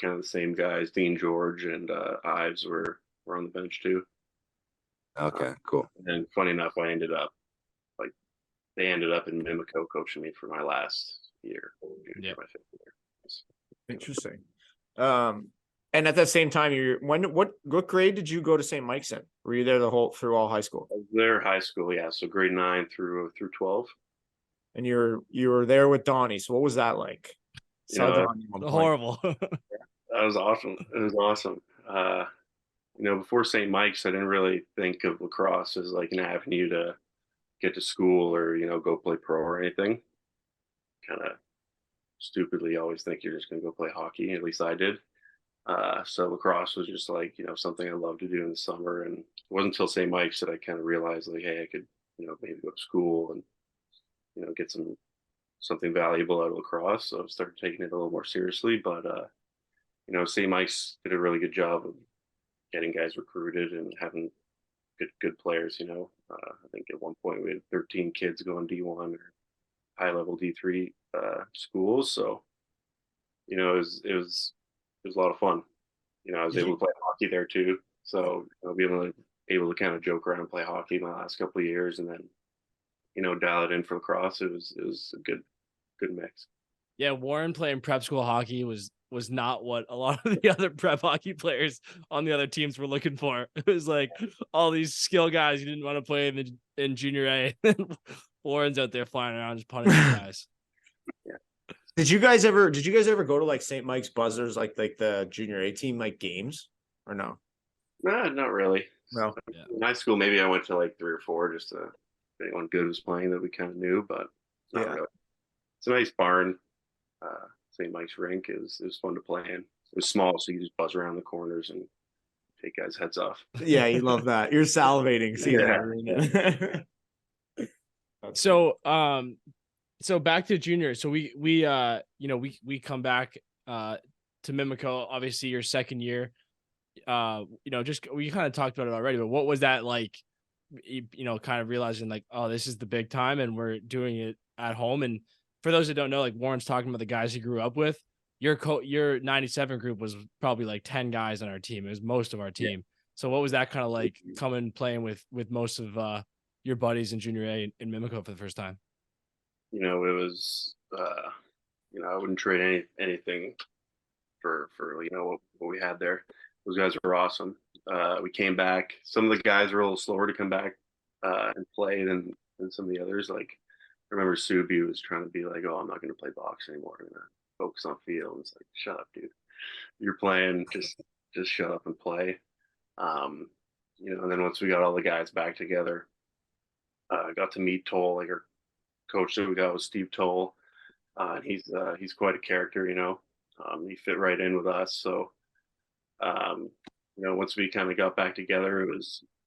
Kind of the same guys. Dean George and Ives were on the bench too. Okay, cool. And funny enough, they ended up in Mimico coaching me for my last year. Yeah. My 5th year. Interesting. And at that same time, what grade did you go to St. Mike's in? Were you there through all high school? I was there high school, yeah. So grade 9 through 12. And you were there with Donnie. So what was that like? horrible. That was awesome. It was awesome. Before St. Mike's, I didn't really think of lacrosse as like an avenue to get to school or, go play pro or anything. Kind of stupidly always think you're just going to go play hockey. At least I did. So lacrosse was just like, something I loved to do in the summer. And it wasn't until St. Mike's that I kind of realized like, hey, I could, maybe go to school and, get something valuable out of lacrosse. So I started taking it a little more seriously. But, St. Mike's did a really good job of getting guys recruited and having good players. I think at one point we had 13 kids going D1 or high level D3 schools. So, it was a lot of fun. I was able to play hockey there too. So being able to kind of joke around and play hockey my last couple of years, and then dial it in for lacrosse. It was a good mix. Yeah, Warren playing prep school hockey was not what a lot of the other prep hockey players on the other teams were looking for. It was like all these skill guys you didn't want to play in junior A. Warren's out there flying around just punting guys. Yeah. Did you guys ever go to like St. Mike's Buzzers, like the junior A team, like games, or no? Nah, not really. No. Yeah. In high school, maybe I went to like 3 or 4 just to, if anyone good was playing that we kind of knew, but not really. It's a nice barn. St. Mike's rink is fun to play in. It was small, so you just buzz around the corners and take guys' heads off. Yeah, you love that. You're salivating seeing that. So back to junior. So we come back to Mimico, obviously your second year. Just we kind of talked about it already, but what was that like? Kind of realizing like, oh, this is the big time, and we're doing it at home. And for those that don't know, like Warren's talking about the guys he grew up with. Your 97 group was probably like 10 guys on our team. It was most of our team. Yeah. So what was that kind of like coming playing with most of your buddies in junior A in Mimico for the first time? It was I wouldn't trade anything for what we had there. Those guys were awesome. We came back. Some of the guys were a little slower to come back and play than some of the others. Like I remember Subi was trying to be like, "Oh, I'm not going to play box anymore. I'm going to focus on field." And it's like, "Shut up, dude. You're playing. Just shut up and play." And then once we got all the guys back together, I got to meet Toll. Like our coach that we got was Steve Toll. He's quite a character. He fit right in with us. So. Once we kind of got back together,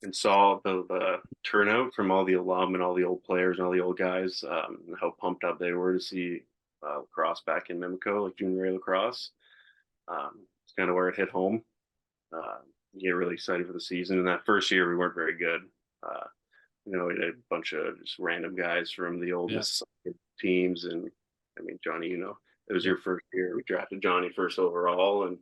and saw the turnout from all the alum and all the old players and all the old guys, and how pumped up they were to see lacrosse back in Mimico, like junior A lacrosse. It's kind of where it hit home. you get really excited for the season. And that first year we weren't very good. We had a bunch of just random guys from the oldest teams, and I mean, Johnny, it was your first year. We drafted Johnny first overall, and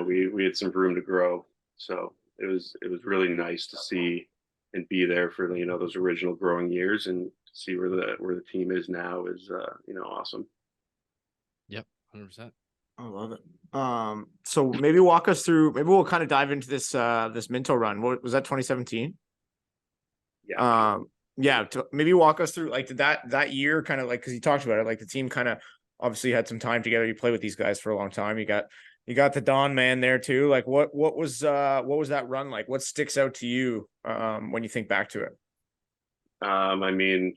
we had some room to grow. So it was really nice to see and be there for those original growing years, and see where the team is now is awesome. Yep, 100%. I love it. So maybe walk us through. Maybe we'll kind of dive into this Minto run. What was that? 2017. Yeah. Maybe walk us through like that year, kind of like, because you talked about it, like the team kind of obviously had some time together. You played with these guys for a long time. You got the Don man there too. Like what was that run like? What sticks out to you when you think back to it? I mean,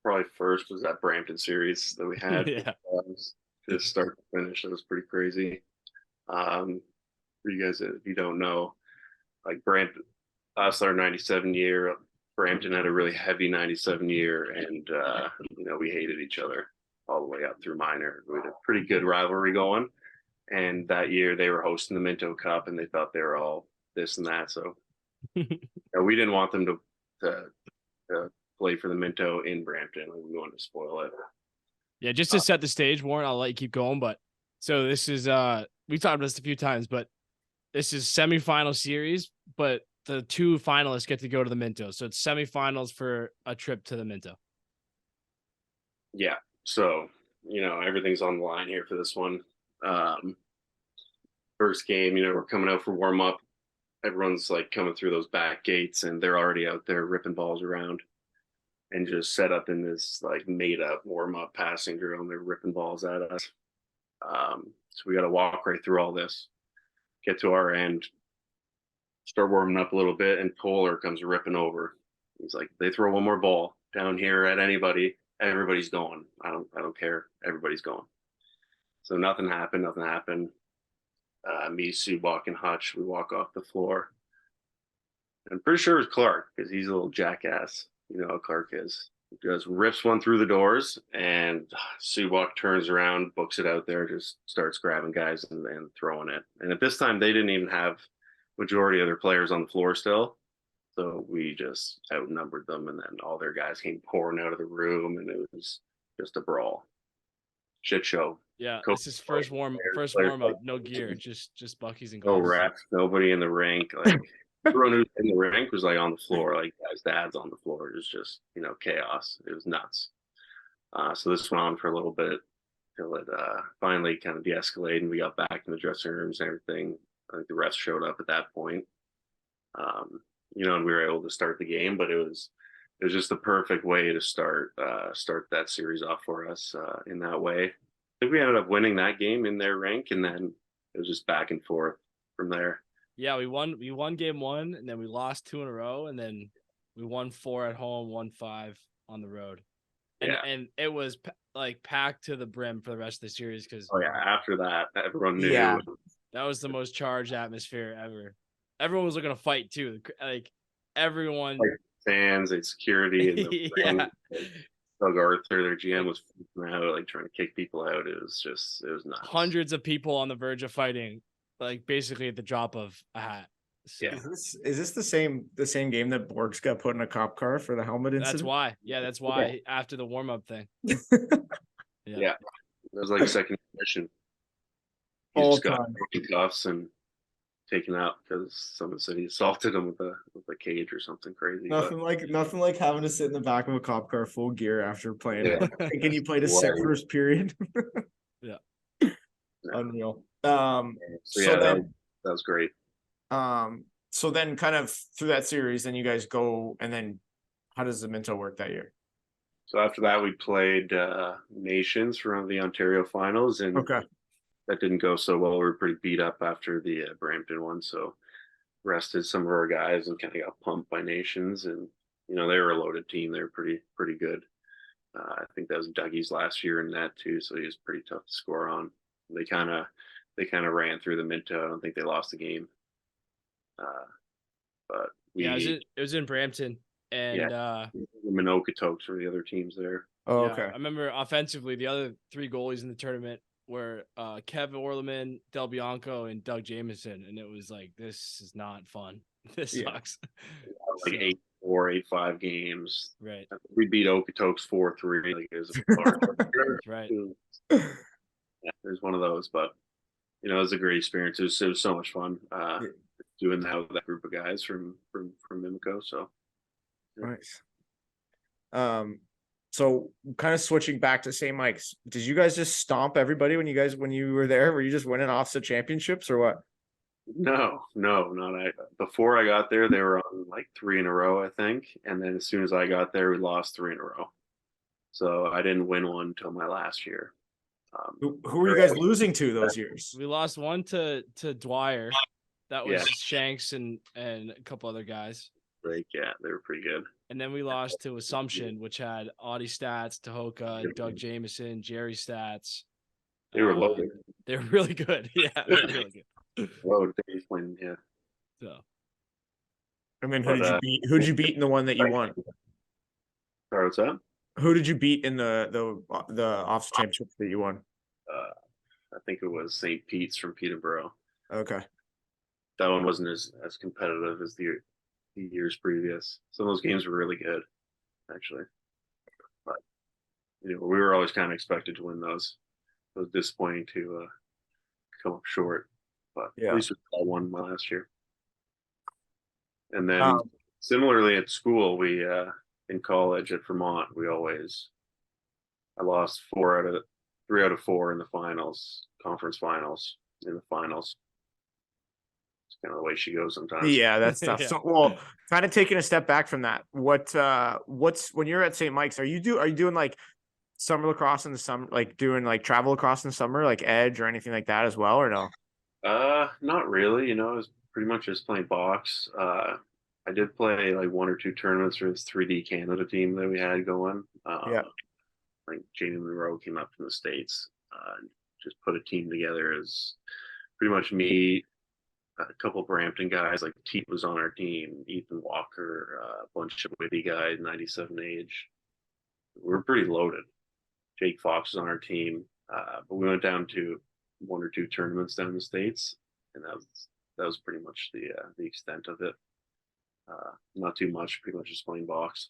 probably first was that Brampton series that we had. Yeah. Just start to finish. That was pretty crazy. For you guys, if you don't know, like Brampton, us our 97 year, Brampton had a really heavy 97 year, and we hated each other all the way up through minor. We had a pretty good rivalry going, and that year they were hosting the Minto Cup, and they thought they were all this and that. So we didn't want them to play for the Minto in Brampton. We wanted to spoil it. Yeah, just to set the stage, Warren, I'll let you keep going. But so this is we've talked about this a few times, but this is semifinal series, but the two finalists get to go to the Minto. So it's semifinals for a trip to the Minto. Yeah. So, everything's on the line here for this one. First game, we're coming out for warm up. Everyone's like coming through those back gates, and they're already out there ripping balls around, and just set up in this like made up warm up passing drill, and they're ripping balls at us. So we got to walk right through all this, get to our end, start warming up a little bit, and Polar comes ripping over. He's like, they throw one more ball down here at anybody, everybody's going. I don't care. Everybody's going. So nothing happened. Me, Subak, and Hutch, we walk off the floor. I'm pretty sure it was Clark, because he's a little jackass. You know how Clark is. He just rips one through the doors, and Subak turns around, books it out there, just starts grabbing guys and throwing it. And at this time, they didn't even have majority of their players on the floor still. So we just outnumbered them, and then all their guys came pouring out of the room, and it was just a brawl. Shit show. Yeah, this is first warm up, no gear, just Bucky's and no gloves. refs, nobody in the rink. Like everyone who's in the rink was like on the floor, like guys' dads on the floor. It was just chaos. It was nuts. So this went on for a little bit till it finally kind of de-escalated, and we got back in the dressing rooms and everything. I think the refs showed up at that point. And we were able to start the game, but it was just the perfect way to start that series off for us in that way. I think we ended up winning that game in their rink, and then it was just back and forth from there. Yeah, we won game one, and then we lost 2 in a row, and then we won 4 at home, won 5 on the road. And it was like packed to the brim for the rest of the series, because after that, everyone knew. Yeah. That was the most charged atmosphere ever. Everyone was looking to fight too. Like everyone, fans and security, and the yeah. Doug Arthur, their GM, was freaking out, like trying to kick people out. It was nuts. Hundreds of people on the verge of fighting, like basically at the drop of a hat. So, Yeah. Is this the same game that Borgs got put in a cop car for the helmet incident? that's why. Yeah, that's why after the warm up thing. Yeah. It was like second mission. He All just got time. cuffs and taken out because someone said he assaulted him with a cage or something crazy. Nothing like having to sit in the back of a cop car full gear after playing. Yeah. Thinking you played a sick first period. Yeah. Unreal. That was great. So then kind of through that series, then you guys go, and then how does the Minto work that year? So after that, we played Nations for the Ontario finals, and that didn't go so well. We were pretty beat up after the Brampton one, so rested some of our guys and kind of got pumped by Nations, and they were a loaded team. They were pretty good. I think that was Dougie's last year in that too, so he was pretty tough to score on. They kind of ran through the Minto. I don't think they lost the game. But it was in Brampton, and the Minoco Tokes were the other teams there. Oh, yeah, okay. I remember offensively, the other 3 goalies in the tournament were Kevin Orleman, Del Bianco, and Doug Jamieson, and it was like, this is not fun. This Yeah. sucks. Like So, 8-4, 8-5 games. right. We beat Okotoks 4-3. Like it was a bizarre. That's right. Yeah, there's one of those, but it was a great experience. It was so much fun doing that with that group of guys from Mimico. So Nice. So kind of switching back to St. Mike's, did you guys just stomp everybody when you were there? Were you just winning offset championships or what? no, not I. Before I got there, they were on like 3 in a row, I think, and then as soon as I got there, we lost 3 in a row. So I didn't win one until my last year. Who were you guys losing to those years? We lost one to Dwyer. That was Yeah. Shanks and a couple other guys. Like, yeah, they were pretty good. And then we lost to Assumption, which had Audie Stats, Tahoka, Doug Jamieson, Jerry Stats. They were loaded. They were really good. Yeah, they were really good. Loaded. They won, yeah. So, I mean, who did you beat? Who did you beat in the one that you won? Sorry, what's that? Who did you beat in the offset championship that you won? I think it was St. Pete's from Peterborough. Okay. That one wasn't as competitive as the years previous. Some of those games were really good, actually. But we were always kind of expected to win those. It was disappointing to come up short, but Yeah. at least we won my last year. And then similarly at school, we in college at Vermont, I lost 3 out of 4 in the finals, conference finals, in the finals. It's kind of the way she goes sometimes. Yeah, that's tough. Yeah. So, well, kind of taking a step back from that, what's when you're at St. Mike's, are you doing like summer lacrosse in the summer, like doing like travel lacrosse in the summer, like edge or anything like that as well, or no? Not really. It was pretty much just playing box. I did play like 1 or 2 tournaments for this 3D Canada team that we had going. Yeah. Like Jamie Monroe came up from the States, and just put a team together as pretty much me, a couple Brampton guys, like Teat was on our team, Ethan Walker, a bunch of witty guys, 97 age. We're pretty loaded. Jake Fox was on our team, but we went down to 1 or 2 tournaments down in the States, and that was pretty much the extent of it. Not too much, pretty much just playing box.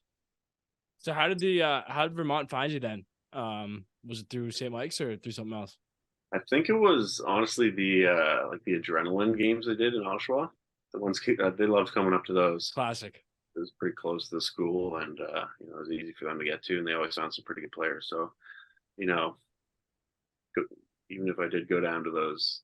So how did Vermont find you then? Was it through St. Mike's or through something else? I think it was honestly the adrenaline games they did in Oshawa. The ones they loved coming up to those. Classic. It was pretty close to the school, and it was easy for them to get to, and they always found some pretty good players. So, even if I did go down to those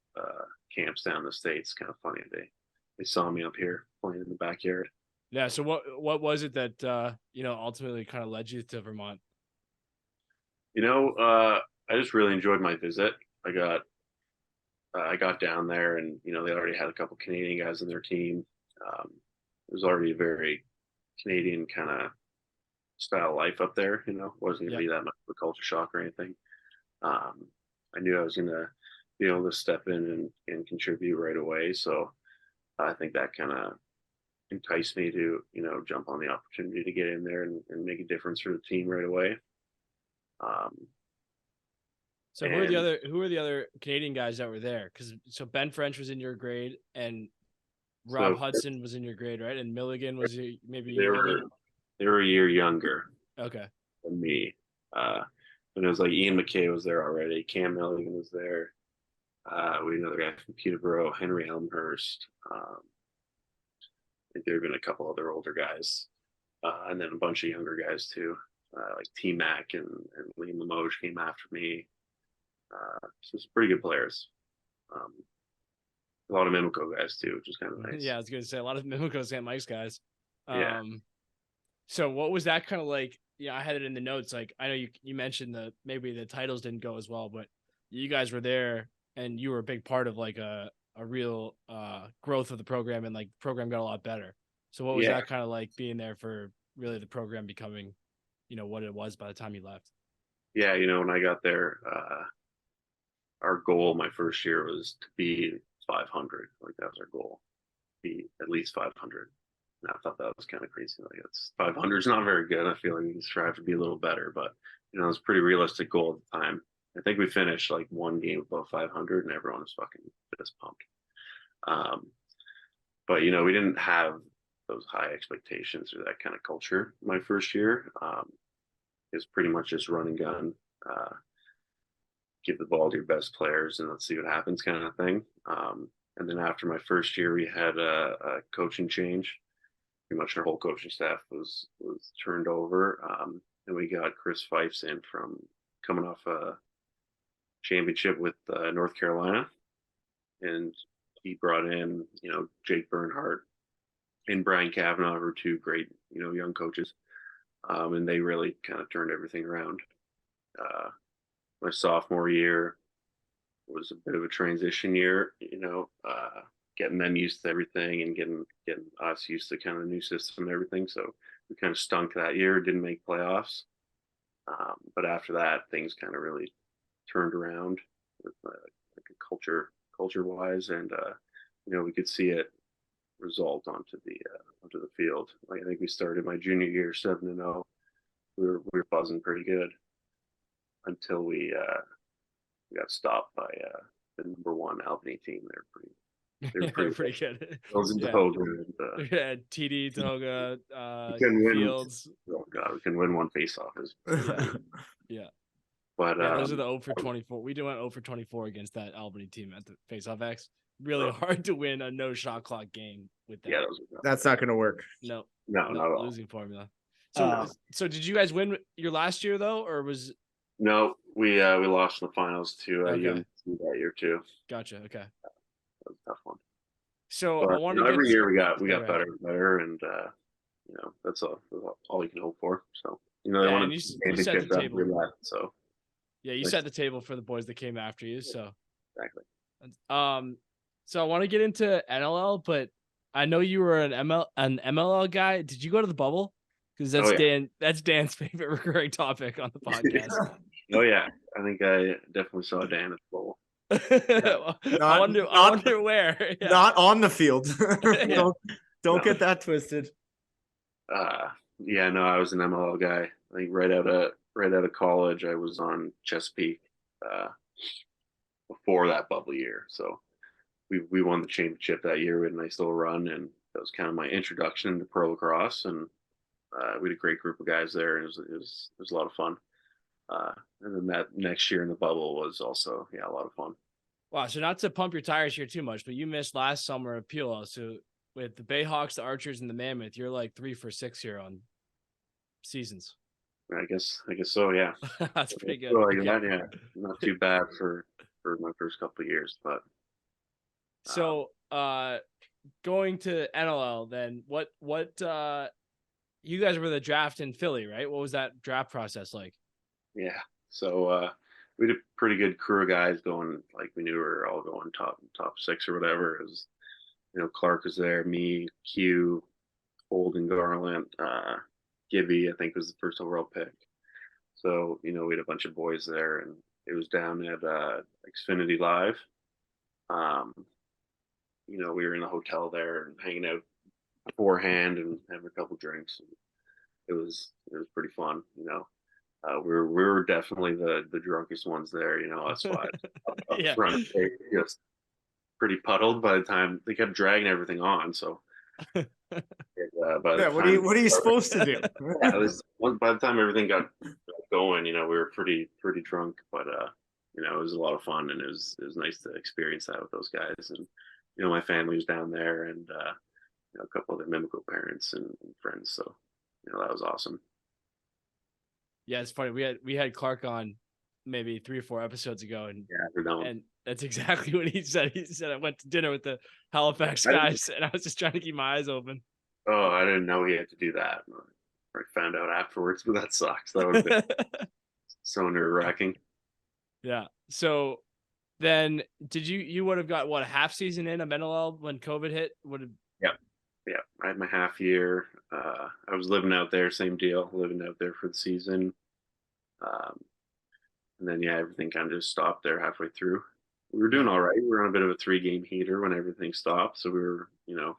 camps down in the States, kind of funny they saw me up here playing in the backyard. Yeah. So what was it that ultimately kind of led you to Vermont? I just really enjoyed my visit. I got down there, and they already had a couple Canadian guys in their team. It was already a very Canadian kind of style life up there. Wasn't going to be that much of a culture shock or anything. I knew I was going to be able to step in and contribute right away. So I think that kind of enticed me to jump on the opportunity to get in there and make a difference for the team right away. So who are the other Canadian guys that were there? So Ben French was in your grade, and Rob Hudson was in your grade, right? And Milligan was maybe they were a year younger. Okay. Than me. And it was like Ian McKay was there already. Cam Milligan was there. We had another guy from Peterborough, Henry Elmhurst. I think there have been a couple other older guys, and then a bunch of younger guys too, like T Mac and Liam Limoges came after me. So some pretty good players. A lot of Mimico guys too, which is kind of nice. Yeah, I was going to say a lot of Mimico St. Mike's guys. Yeah. So what was that kind of like? I had it in the notes. Like, I know you mentioned that maybe the titles didn't go as well, but you guys were there and you were a big part of like a real growth of the program, and like the program got a lot better. So what was that kind of like being there for really the program becoming, what it was by the time you left? Yeah, when I got there, our goal my first year was to be 500. Like that was our goal, be at least 500. And I thought that was kind of crazy. Like it's 500 is not very good. I feel like we can strive to be a little better, but it was a pretty realistic goal at the time. I think we finished like one game above 500, and everyone was fucking just pumped. But you know, we didn't have those high expectations or that kind of culture my first year. It's pretty much just run and gun, give the ball to your best players and let's see what happens kind of thing. And then after my first year, we had a coaching change. Pretty much our whole coaching staff was turned over, and we got Chris Fifes in from coming off a championship with North Carolina, and he brought in, you know, Jake Bernhardt and Brian Kavanaugh, who were two great, you know, young coaches, and they really kind of turned everything around. My sophomore year was a bit of a transition year, you know, getting them used to everything and getting us used to kind of the new system and everything. So we kind of stunk that year, didn't make playoffs. But after that, things kind of really turned around with like a culture wise, and you know, we could see it result onto the field. Like, I think we started my junior year 7-0. We were buzzing pretty good until we got stopped by the number one Albany team. They were pretty good. Yeah. TD Toga, Fields. Oh god, we can win one face-off. Yeah. But those are the 0 for 24. We went 0 for 24 against that Albany team at the face-off X. Really hard to win a no shot clock game with that. Yeah, That's not going to work. No, not at all. Losing formula. So did you guys win your last year though, or was? No, we lost in the finals to UNC that year too. Gotcha. Okay. That was a tough one. So but, I wanted to every year we got better and better, and you know, that's all you can hope for. So you know, they wanted you set the table. That, so yeah, you set the table for the boys that came after you. So exactly. So I want to get into NLL, but I know you were an MLL guy. Did you go to the bubble? Because that's Dan's favorite recurring topic on the podcast. Oh yeah, I think I definitely saw Dan at the bubble. I wonder where. Yeah. Not on the field. Don't get that twisted. Yeah, no, I was an MLL guy. I think right out of college, I was on Chesapeake before that bubble year. So we won the championship that year. We had a nice little run, and that was kind of my introduction to pro lacrosse. And we had a great group of guys there, and it was a lot of fun. And then that next year in the bubble was also a lot of fun. Wow! So not to pump your tires here too much, but you missed last summer at PLO. So with the Bayhawks, the Archers, and the Mammoth, you're like 3 for 6 here on seasons. I guess so. Yeah, that's pretty good. Yeah, not too bad for my first couple of years, but. So, going to NLL, then what you guys were the draft in Philly, right? What was that draft process like? Yeah. So, we had a pretty good crew of guys going, like we knew we were all going top 6 or whatever. It was, you know, Clark was there, me, Q, Holden Garland, Gibby, I think was the first overall pick. So, you know, we had a bunch of boys there, and it was down at Xfinity Live. You know, we were in the hotel there and hanging out beforehand and having a couple drinks. It was pretty fun. You know, we were definitely the drunkest ones there. You know, that's why up front, they just pretty puddled by the time they kept dragging everything on. So, what are you supposed to do? Yeah, it was by the time everything got going. You know, we were pretty drunk, but you know, it was a lot of fun, and it was nice to experience that with those guys. And you know, my family was down there, and you know, a couple of their Mimico parents and friends. So, you know, that was awesome. Yeah, it's funny. We had Clark on maybe 3 or 4 episodes ago, and and that's exactly what he said. He said, I went to dinner with the Halifax guys, and I was just trying to keep my eyes open. Oh, I didn't know he had to do that. I found out afterwards, but that sucks. That would have been so nerve-wracking. Yeah. So then you would have got a half season in of NLL when COVID hit? Yeah. I had my half year. I was living out there, same deal, living out there for the season. And then everything kind of just stopped there halfway through. We were doing all right. We were on a bit of a 3-game heater when everything stopped. So we were, you know,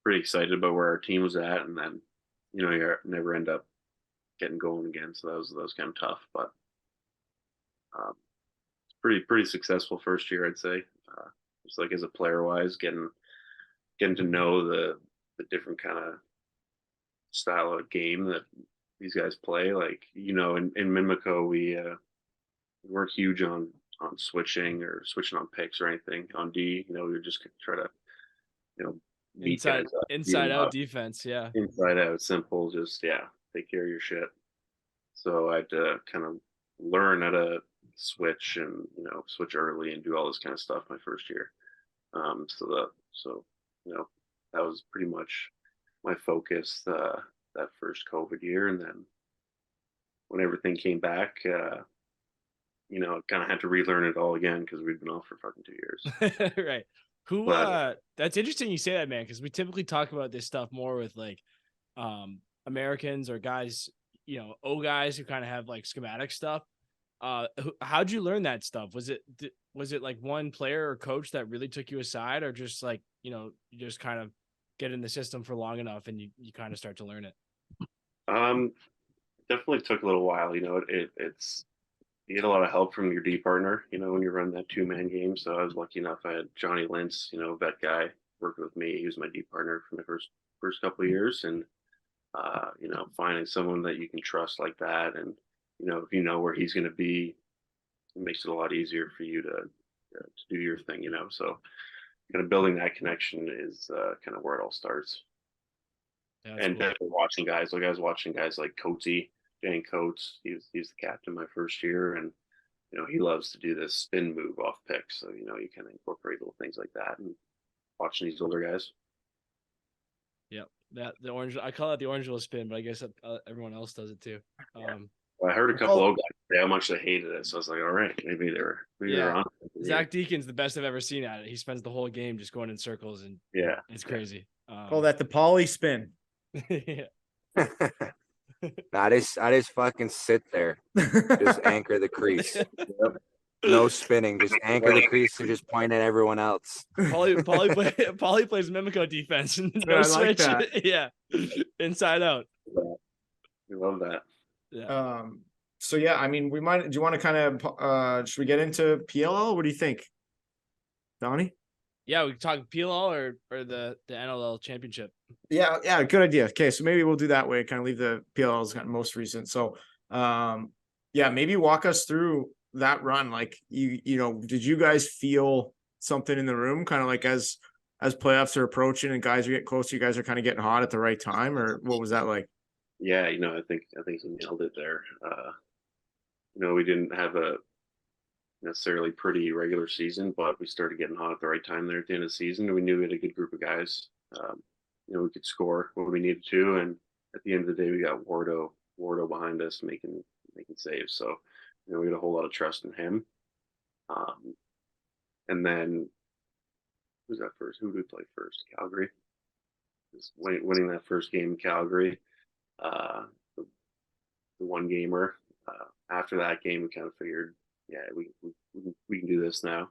pretty excited about where our team was at, and then, you know, you never end up getting going again. So that was kind of tough, but pretty successful first year, I'd say. Just like as a player wise, getting to know the different kind of style of game that these guys play. Like, in Mimico, we weren't huge on switching or switching on picks or anything on D. We would just try to beat Inside guys up, beat inside them out up. defense, yeah. Inside out, simple, just take care of your shit. So I had to kind of learn how to switch and switch early and do all this kind of stuff my first year. So that was pretty much my focus that first COVID year, and then when everything came back, kind of had to relearn it all again because we'd been off for fucking 2 years. Right. Who But that's interesting you say that, man, because we typically talk about this stuff more with like Americans or guys, O guys who kind of have like schematic stuff. How'd you learn that stuff? Was it like one player or coach that really took you aside, or just like, you just kind of get in the system for long enough and you kind of start to learn it? definitely took a little while. It's you get a lot of help from your D partner, when you run that 2-man game. So I was lucky enough. I had Johnny Lintz, vet guy, working with me. He was my D partner for my first couple of years, and finding someone that you can trust like that, and if you know where he's going to be, it makes it a lot easier for you to do your thing. So kind of building that connection is kind of where it all starts. Yeah, And cool. definitely watching guys. Like I was watching guys like Coatsy, Dan Coates. He's the captain my first year, and he loves to do this spin move off picks. So you kind of incorporate little things like that, and watching these older guys. Yep. The orange, I call it the orange little spin, but I guess everyone else does it too. Well, I heard a couple old guys say how much they hated it, so I was like, all right, maybe they're on. Zach Deacon's the best I've ever seen at it. He spends the whole game just going in circles, and it's crazy. Call that the Pauly spin. Yeah. I just fucking sit there, just anchor the crease. Yep. No spinning, just anchor the crease and just point at everyone else. Pauly plays Mimico defense. No I switch. like that. Yeah, inside out. We love that. Yeah. So yeah, I mean, do you want to kind of should we get into PLL? What do you think, Donnie? Yeah, we can talk PLL or the NLL championship. Yeah, good idea. Okay, so maybe we'll do that way, kind of leave the PLLs kind of most recent. So maybe walk us through that run. Like did you guys feel something in the room, kind of like as playoffs are approaching and guys are getting closer, you guys are kind of getting hot at the right time, or what was that like? Yeah, I think he nailed it there. We didn't have a necessarily pretty regular season, but we started getting hot at the right time there at the end of the season, and we knew we had a good group of guys. We could score when we needed to, and at the end of the day, we got Wardo behind us making saves. So, we had a whole lot of trust in him. And then who's that first? Who did we play first? Calgary. Just winning that first game in Calgary. The one gamer. After that game, we kind of figured, we can do this now.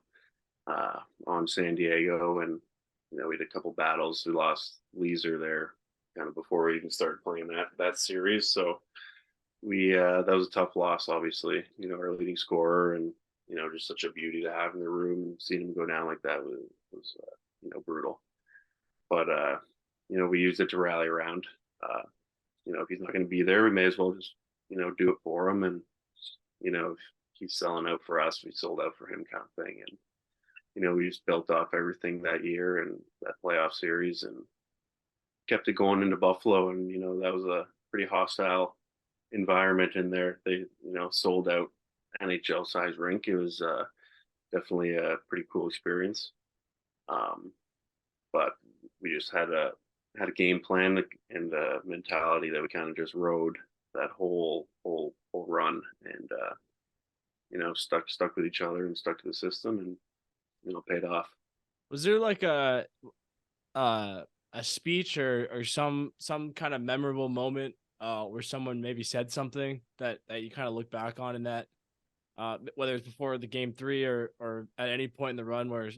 On San Diego, and we had a couple battles. We lost Leeser there kind of before we even started playing that series. So we that was a tough loss, obviously. Our leading scorer, and just such a beauty to have in the room, and seeing him go down like that was brutal. But we used it to rally around. If he's not going to be there, we may as well just do it for him, and if he's selling out for us, we sold out for him, kind of thing. And we just built off everything that year and that playoff series, and kept it going into Buffalo. And that was a pretty hostile environment in there. They sold out NHL size rink. It was definitely a pretty cool experience. But we just had a game plan and a mentality that we kind of just rode that whole run, and stuck with each other and stuck to the system, and paid off. Was there like a speech or some kind of memorable moment where someone maybe said something that you kind of look back on in that, whether it's before the game 3 or at any point in the run where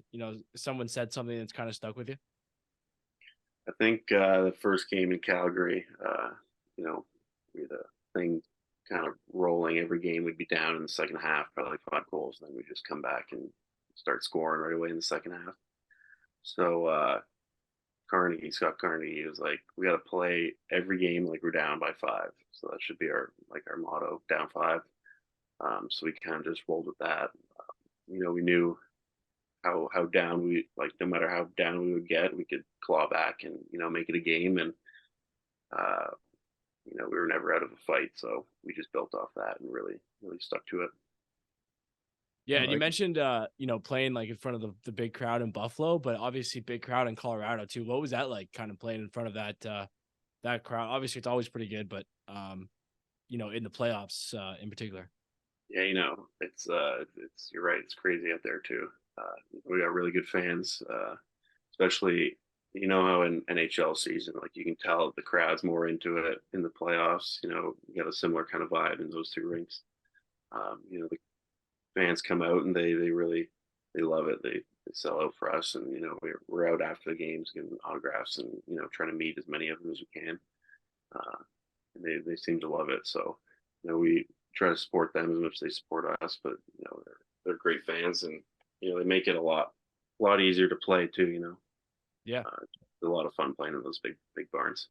someone said something that's kind of stuck with you? I think the first game in Calgary, we had a thing kind of rolling. Every game we'd be down in the second half by like 5 goals, and then we just come back and start scoring right away in the second half. So Scott Carnegie was like, we got to play every game like we're down by 5. So that should be our motto, down 5. So we kind of just rolled with that. We knew how down we, like, no matter how down we would get, we could claw back and make it a game. And we were never out of a fight, so we just built off that and really stuck to it. Yeah, and you mentioned playing like in front of the big crowd in Buffalo, but obviously big crowd in Colorado too. What was that like, kind of playing in front of that crowd? Obviously it's always pretty good, but in the playoffs in particular. Yeah, it's you're right, it's crazy out there too. We got really good fans, especially how in NHL season, like, you can tell the crowd's more into it in the playoffs. You got a similar kind of vibe in those two rinks. The fans come out and they love it. They sell out for us, and we're out after the games getting autographs and trying to meet as many of them as we can. And they seem to love it. So we try to support them as much as they support us. But they're great fans, and they make it a lot easier to play too. Yeah, it's a lot of fun playing in those big barns.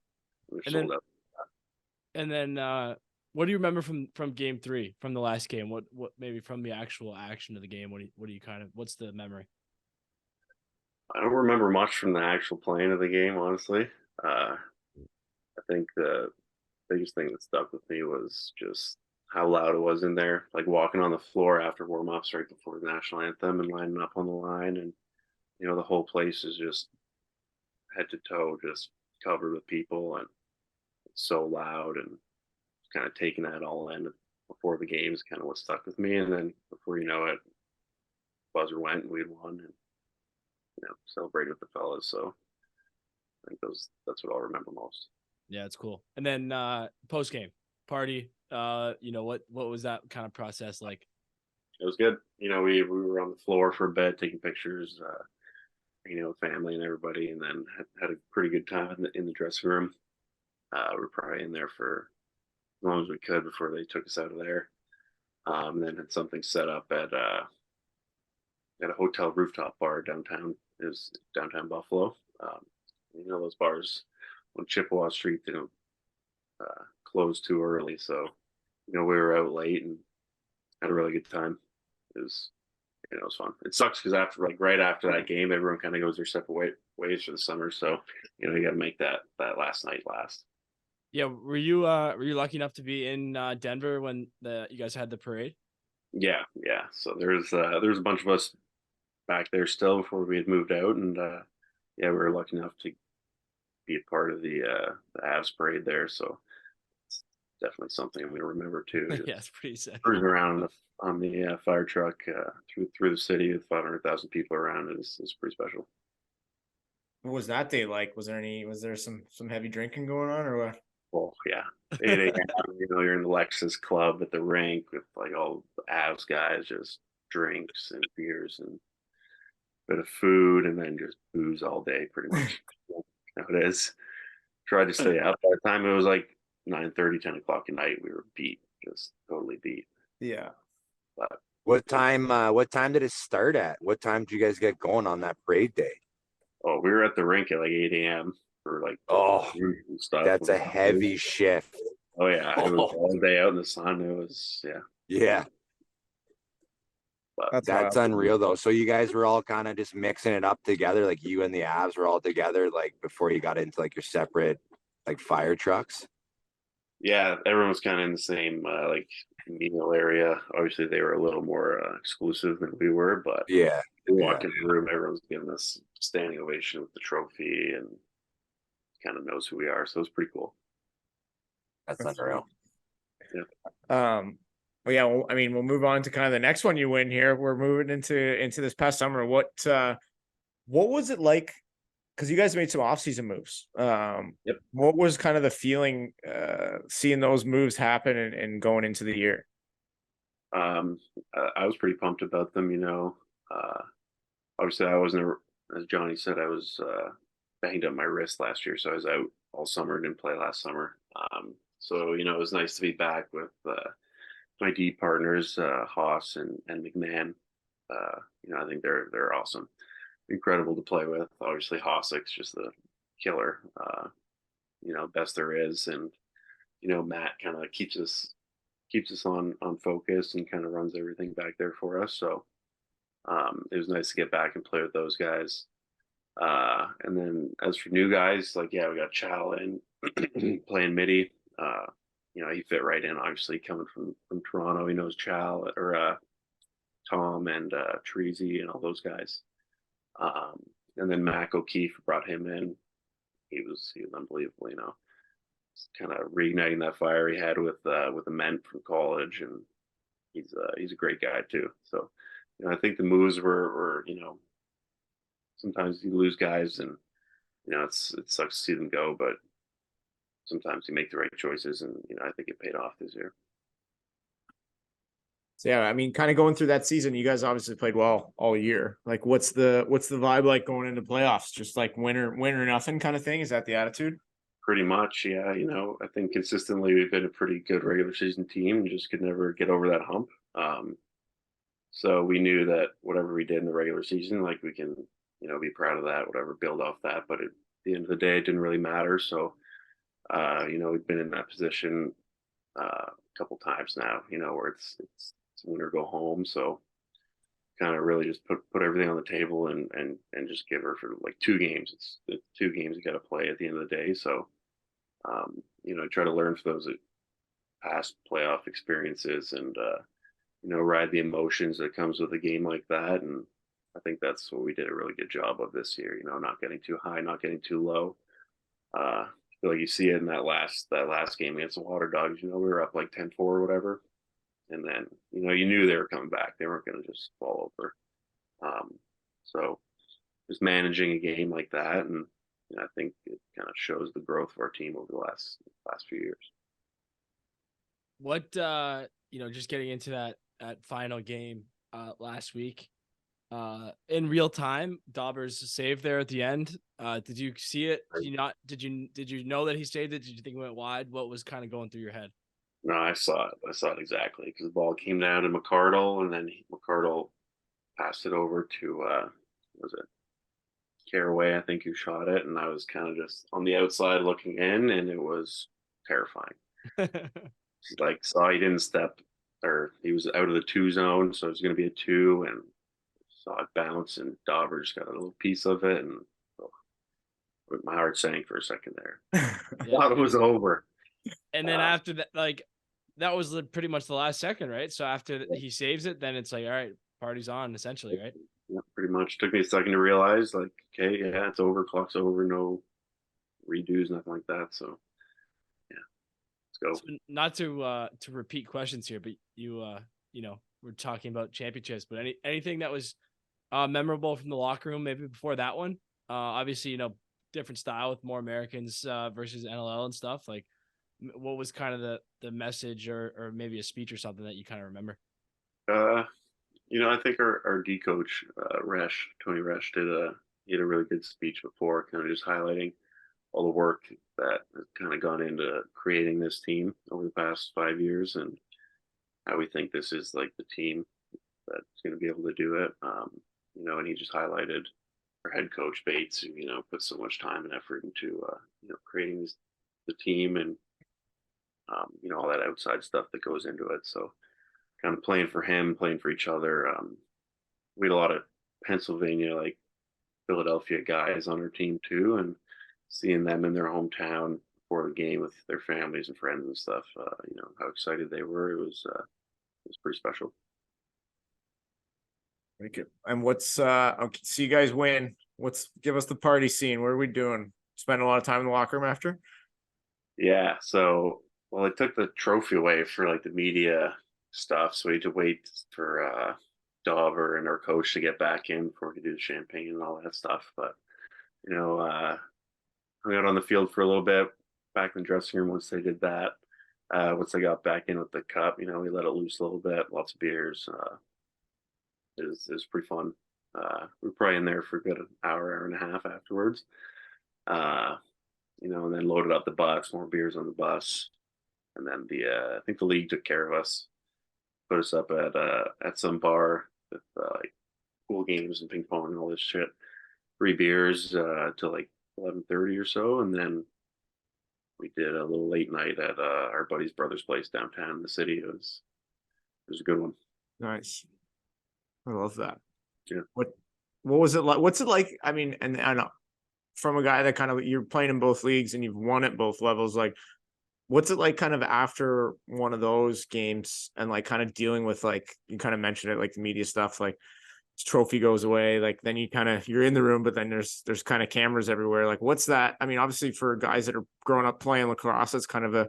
And then what do you remember from game 3, from the last game? What maybe from the actual action of the game? What's the memory? I don't remember much from the actual playing of the game, honestly. I think the biggest thing that stuck with me was just how loud it was in there, like walking on the floor after warm-ups right before the national anthem and lining up on the line. And the whole place is just head to toe just covered with people, and it's so loud, and kind of taking that all in before the game is kind of what stuck with me. And then before you know it, buzzer went and we had won, and celebrated with the fellas. So I think that's what I'll remember most. Yeah, it's cool. And then post game party, what was that kind of process like? It was good. We were on the floor for a bit taking pictures, with family and everybody, and then had a pretty good time in the dressing room. We were probably in there for as long as we could before they took us out of there. And then had something set up at a hotel rooftop bar downtown. It was downtown Buffalo. Those bars on Chippewa Street, they don't close too early. So, we were out late and had a really good time. It was fun. It sucks because right after that game, everyone kind of goes their separate ways for the summer. So, you got to make that last night last. Yeah, were you lucky enough to be in Denver when you guys had the parade? Yeah. So there's a bunch of us back there still before we had moved out, and we were lucky enough to be a part of the Avs parade there. So it's definitely something I'm going to remember too. Yeah, it's pretty sick. Cruising around on the fire truck through the city with 500,000 people around is pretty special. What was that day like? Was there some heavy drinking going on, or what? Well, yeah. 8 a.m., you're in the Lexus Club at the rink with like all the Avs guys, just drinks and beers and a bit of food, and then just booze all day, pretty much. How it is. Tried to stay up. By the time it was like 9:30, 10 o'clock at night, we were beat, just totally beat. Yeah. But what time did it start at? What time did you guys get going on that parade day? Oh, we were at the rink at like 8 a.m. for like stuff. That's a heavy shift. Oh yeah, it was all day out in the sun. It was yeah. But that's unreal though. So you guys were all kind of just mixing it up together, like you and the Avs were all together, like before you got into like your separate like fire trucks. Yeah, everyone was kind of in the same like meal area. Obviously, they were a little more exclusive than we were, but yeah, we walk in the room, everyone's giving us standing ovation with the trophy and kind of knows who we are. So it was pretty cool. That's unreal. Yeah. Well, yeah. Well, I mean, we'll move on to kind of the next one you win here. We're moving into this past summer. What was it like? Because you guys made some off-season moves. Yep. What was kind of the feeling seeing those moves happen and going into the year? I was pretty pumped about them. Obviously, I wasn't, as Johnny said, I was banged up my wrist last year, so I was out all summer, didn't play last summer. So, it was nice to be back with my D partners, Haas and McMahon. I think they're awesome, incredible to play with. Obviously, Hossack's just the killer, best there is, and Matt kind of keeps us on focus and kind of runs everything back there for us. So it was nice to get back and play with those guys. And then as for new guys, we got Chow in playing midi. He fit right in. Obviously, coming from Toronto, he knows Chow or Tom and Treasy and all those guys. And then Mac O'Keefe brought him in. He was unbelievable. Kind of reigniting that fire he had with the men from college, and he's a great guy too. So I think the moves were sometimes you lose guys, and it sucks to see them go, but sometimes you make the right choices, and I think it paid off this year. So yeah, I mean, kind of going through that season, you guys obviously played well all year. Like, what's the vibe like going into playoffs? Just like win or nothing kind of thing? Is that the attitude? Pretty much, yeah. I think consistently we've been a pretty good regular season team. We just could never get over that hump. So we knew that whatever we did in the regular season, we can, be proud of that, whatever, build off that. But at the end of the day, it didn't really matter. So, we've been in that position a couple times now, where it's win or go home. So kind of really just put everything on the table and just give her for 2 games. It's 2 games you got to play at the end of the day. So, try to learn from those past playoff experiences and, ride the emotions that comes with a game like that. And I think that's what we did a really good job of this year, not getting too high, not getting too low. I feel like you see it in that last game against the Water Dogs, we were up 10-4 or whatever. And then, you knew they were coming back. They weren't going to just fall over. So just managing a game like that. And I think it kind of shows the growth of our team over the last few years. What, just getting into that final game last week, in real time, Dauber's save there at the end. Did you see it? Did you know that he saved it? Did you think it went wide? What was kind of going through your head? No, I saw it. I saw it exactly because the ball came down to McCardle, and then McCardle passed it over to was it Caraway, I think, who shot it, and I was kind of just on the outside looking in, and it was terrifying. Saw he didn't step, or he was out of the 2 zone, so it was going to be a 2, and saw it bounce, and Dauber just got a little piece of it, and my heart sank for a second there. I thought it was over. And then after that, that was pretty much the last second, right? So after he saves it, then it's all right, party's on, essentially, right? Yeah, pretty much. Took me a second to realize, okay, yeah, it's over, clock's over, no redos, nothing like that. So, yeah, let's go. So not to repeat questions here, but you we're talking about championships, but anything that was memorable from the locker room, maybe before that one? Obviously, different style with more Americans versus NLL and stuff. What was kind of the message or maybe a speech or something that you kind of remember? I think our D coach, Tony Resch, he had a really good speech before, kind of just highlighting all the work that has kind of gone into creating this team over the past 5 years, and how we think this is the team that's going to be able to do it. And he just highlighted our head coach Bates, who put so much time and effort into creating the team and all that outside stuff that goes into it. So kind of playing for him, playing for each other. We had a lot of Pennsylvania, Philadelphia guys on our team too, and seeing them in their hometown before the game with their families and friends and stuff, how excited they were. It was pretty special. Thank you. And what's okay, so you guys win. Give us the party scene. What are we doing? Spend a lot of time in the locker room after? Yeah. So, well, they took the trophy away for the media stuff, so we had to wait for Dauber and our coach to get back in before we could do the champagne and all that stuff. But hung out on the field for a little bit, back in the dressing room once they did that. Once they got back in with the cup, we let it loose a little bit, lots of beers. It was pretty fun. We were probably in there for a good hour and a half afterwards. And then loaded up the bus, more beers on the bus. and then I think the league took care of us, put us up at some bar with like pool games and ping pong and all this shit. 3 beers till like 11:30 or so, and then we did a little late night at our buddy's brother's place downtown in the city. It was a good one. Nice. I love that. Yeah. What was it like? What's it like? I mean, and I know from a guy that kind of, you're playing in both leagues and you've won at both levels, like what's it like kind of after one of those games and like kind of dealing with, like you kind of mentioned it, like the media stuff, like trophy goes away, like then you're in the room, but then there's kind of cameras everywhere. Like what's that? I mean, obviously for guys that are growing up playing lacrosse, it's kind of a,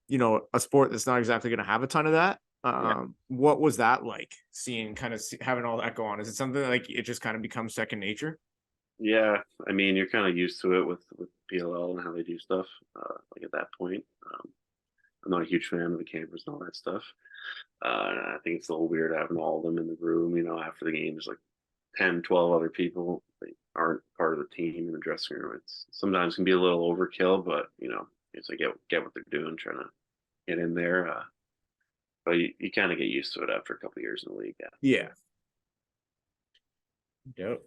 you know, a sport that's not exactly going to have a ton of that. What was that like, seeing kind of having all that go on? Is it something like it just kind of becomes second nature? Yeah, I mean, you're kind of used to it with PLL and how they do stuff. Like at that point, I'm not a huge fan of the cameras and all that stuff. I think it's a little weird having all of them in the room. You know, after the game, there's like 10, 12 other people. They aren't part of the team in the dressing room. It's sometimes can be a little overkill, but you know, it's like get what they're doing, trying to get in there. But you kind of get used to it after a couple of years in the league. Yeah. Yep.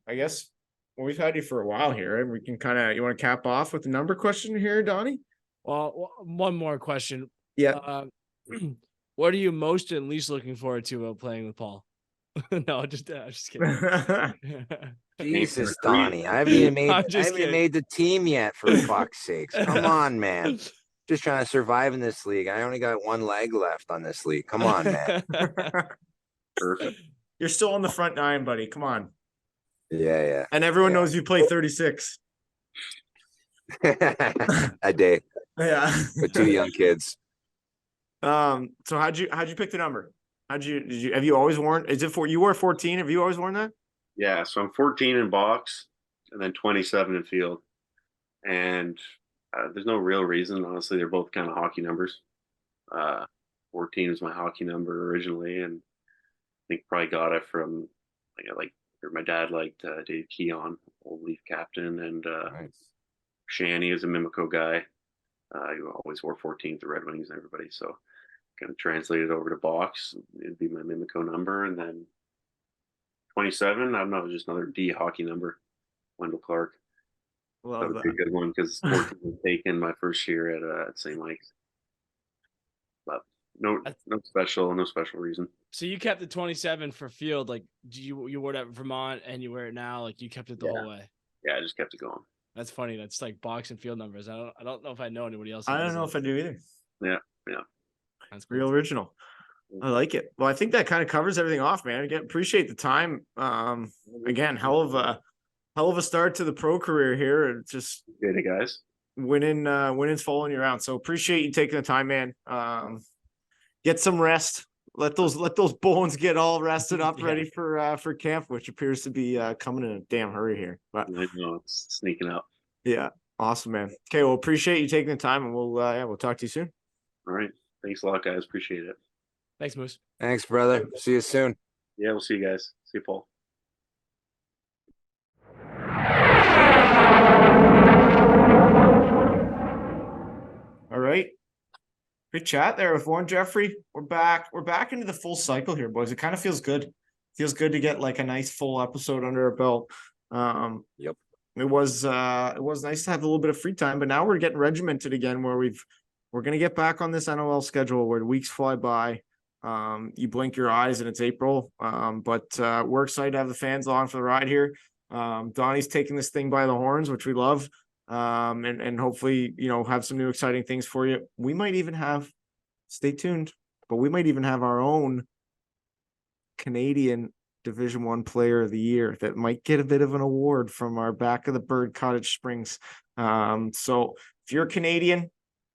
I guess we've had you for a while here, and we can kind of, you want to cap off with the number question here, Donnie? Well, one more question. Yeah. What are you most and least looking forward to about playing with Paul? No, just kidding. Jesus, Donnie, I haven't even kidding. made the team yet, for fuck's sakes. Come on, man. Just trying to survive in this league. I only got one leg left on this league. Come on, man. Perfect. You're still on the front 9, buddy. Come on. Yeah. And everyone knows you play 36. A day Yeah. with 2 young kids. So how'd you pick the number? Have you always worn, you wore 14? Have you always worn that? Yeah, so I'm 14 in box and then 27 in field. And there's no real reason. Honestly, they're both kind of hockey numbers. 14 was my hockey number originally, and I think probably got it from my dad liked Dave Keon, old Leaf captain, and Nice. Shanny is a Mimico guy. Who always wore 14 to Red Wings and everybody. So kind of translated over to box. It'd be my Mimico number, and then 27. I don't know, just another D hockey number. Wendell Clark. That would be a good one because 14 was taken my first year at St. Mike's. But no special reason. So you kept the 27 for field, like you wore it at Vermont and you wear it now, like you kept it the whole way. Yeah, I just kept it going. That's funny. That's like box and field numbers. I don't know if I know anybody else. I don't know if I do either. Yeah. That's real original. I like it. Well, I think that kind of covers everything off, man. Again, appreciate the time. Again, hell of a start to the pro career here. It's just good, guys. Winning's following you around. So appreciate you taking the time, man. Get some rest. Let those bones get all rested up, ready for camp, which appears to be coming in a damn hurry here. But I know it's sneaking up. Yeah, awesome, man. Okay, well, appreciate you taking the time, and we'll talk to you soon. All right, thanks a lot, guys. Appreciate it. Thanks, Moose. Thanks, brother. See you soon. Yeah, we'll see you guys. See you, Paul. All right. Good chat there with Warren Jeffrey. We're back into the full cycle here, boys. It kind of feels good. Feels good to get like a nice full episode under our belt. Yep. It was nice to have a little bit of free time, but now we're getting regimented again where we're gonna get back on this NLL schedule where the weeks fly by. You blink your eyes and it's April. But we're excited to have the fans along for the ride here. Donnie's taking this thing by the horns, which we love. And hopefully, have some new exciting things for you. We might even have, stay tuned, but we might even have our own Canadian Division I Player of the Year that might get a bit of an award from our Back of the Bird Cottage Springs. So if you're Canadian,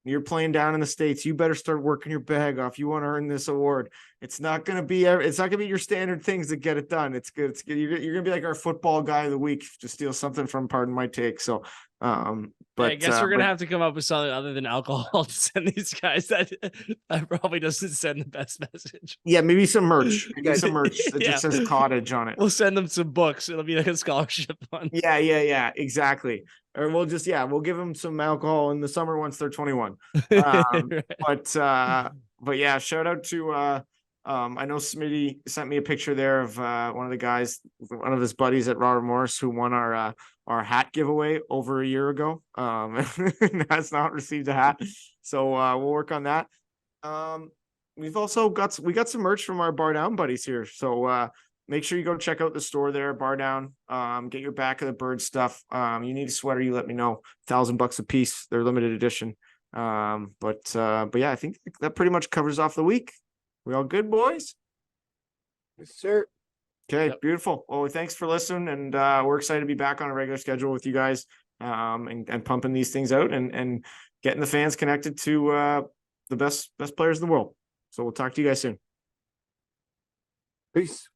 you're playing down in the States, you better start working your bag off. You want to earn this award. It's not going to be your standard things that get it done. It's good. You're going to be like our football guy of the week to steal something from Pardon My Take. So, but I guess we're going to have to come up with something other than alcohol to send these guys. That probably doesn't send the best message. Yeah. Maybe some merch. That just says cottage on it. We'll send them some books. It'll be like a scholarship one. Yeah. Exactly. or we'll just, we'll give them some alcohol in the summer once they're 21. Right. But yeah, shout out to, I know Smitty sent me a picture there of one of the guys, one of his buddies at Robert Morris, who won our hat giveaway over a year ago. And has not received a hat, so we'll work on that. We've also got some merch from our Bar Down buddies here, so make sure you go check out the store there, Bar Down. Get your Back of the Bird stuff. You need a sweater, you let me know. $1,000 a piece. They're limited edition. But yeah, I think that pretty much covers off the week. We all good, boys? Yes, sir. Okay, Yep. beautiful. Well, thanks for listening, and we're excited to be back on a regular schedule with you guys, and pumping these things out and getting the fans connected to the best players in the world. So we'll talk to you guys soon. Peace.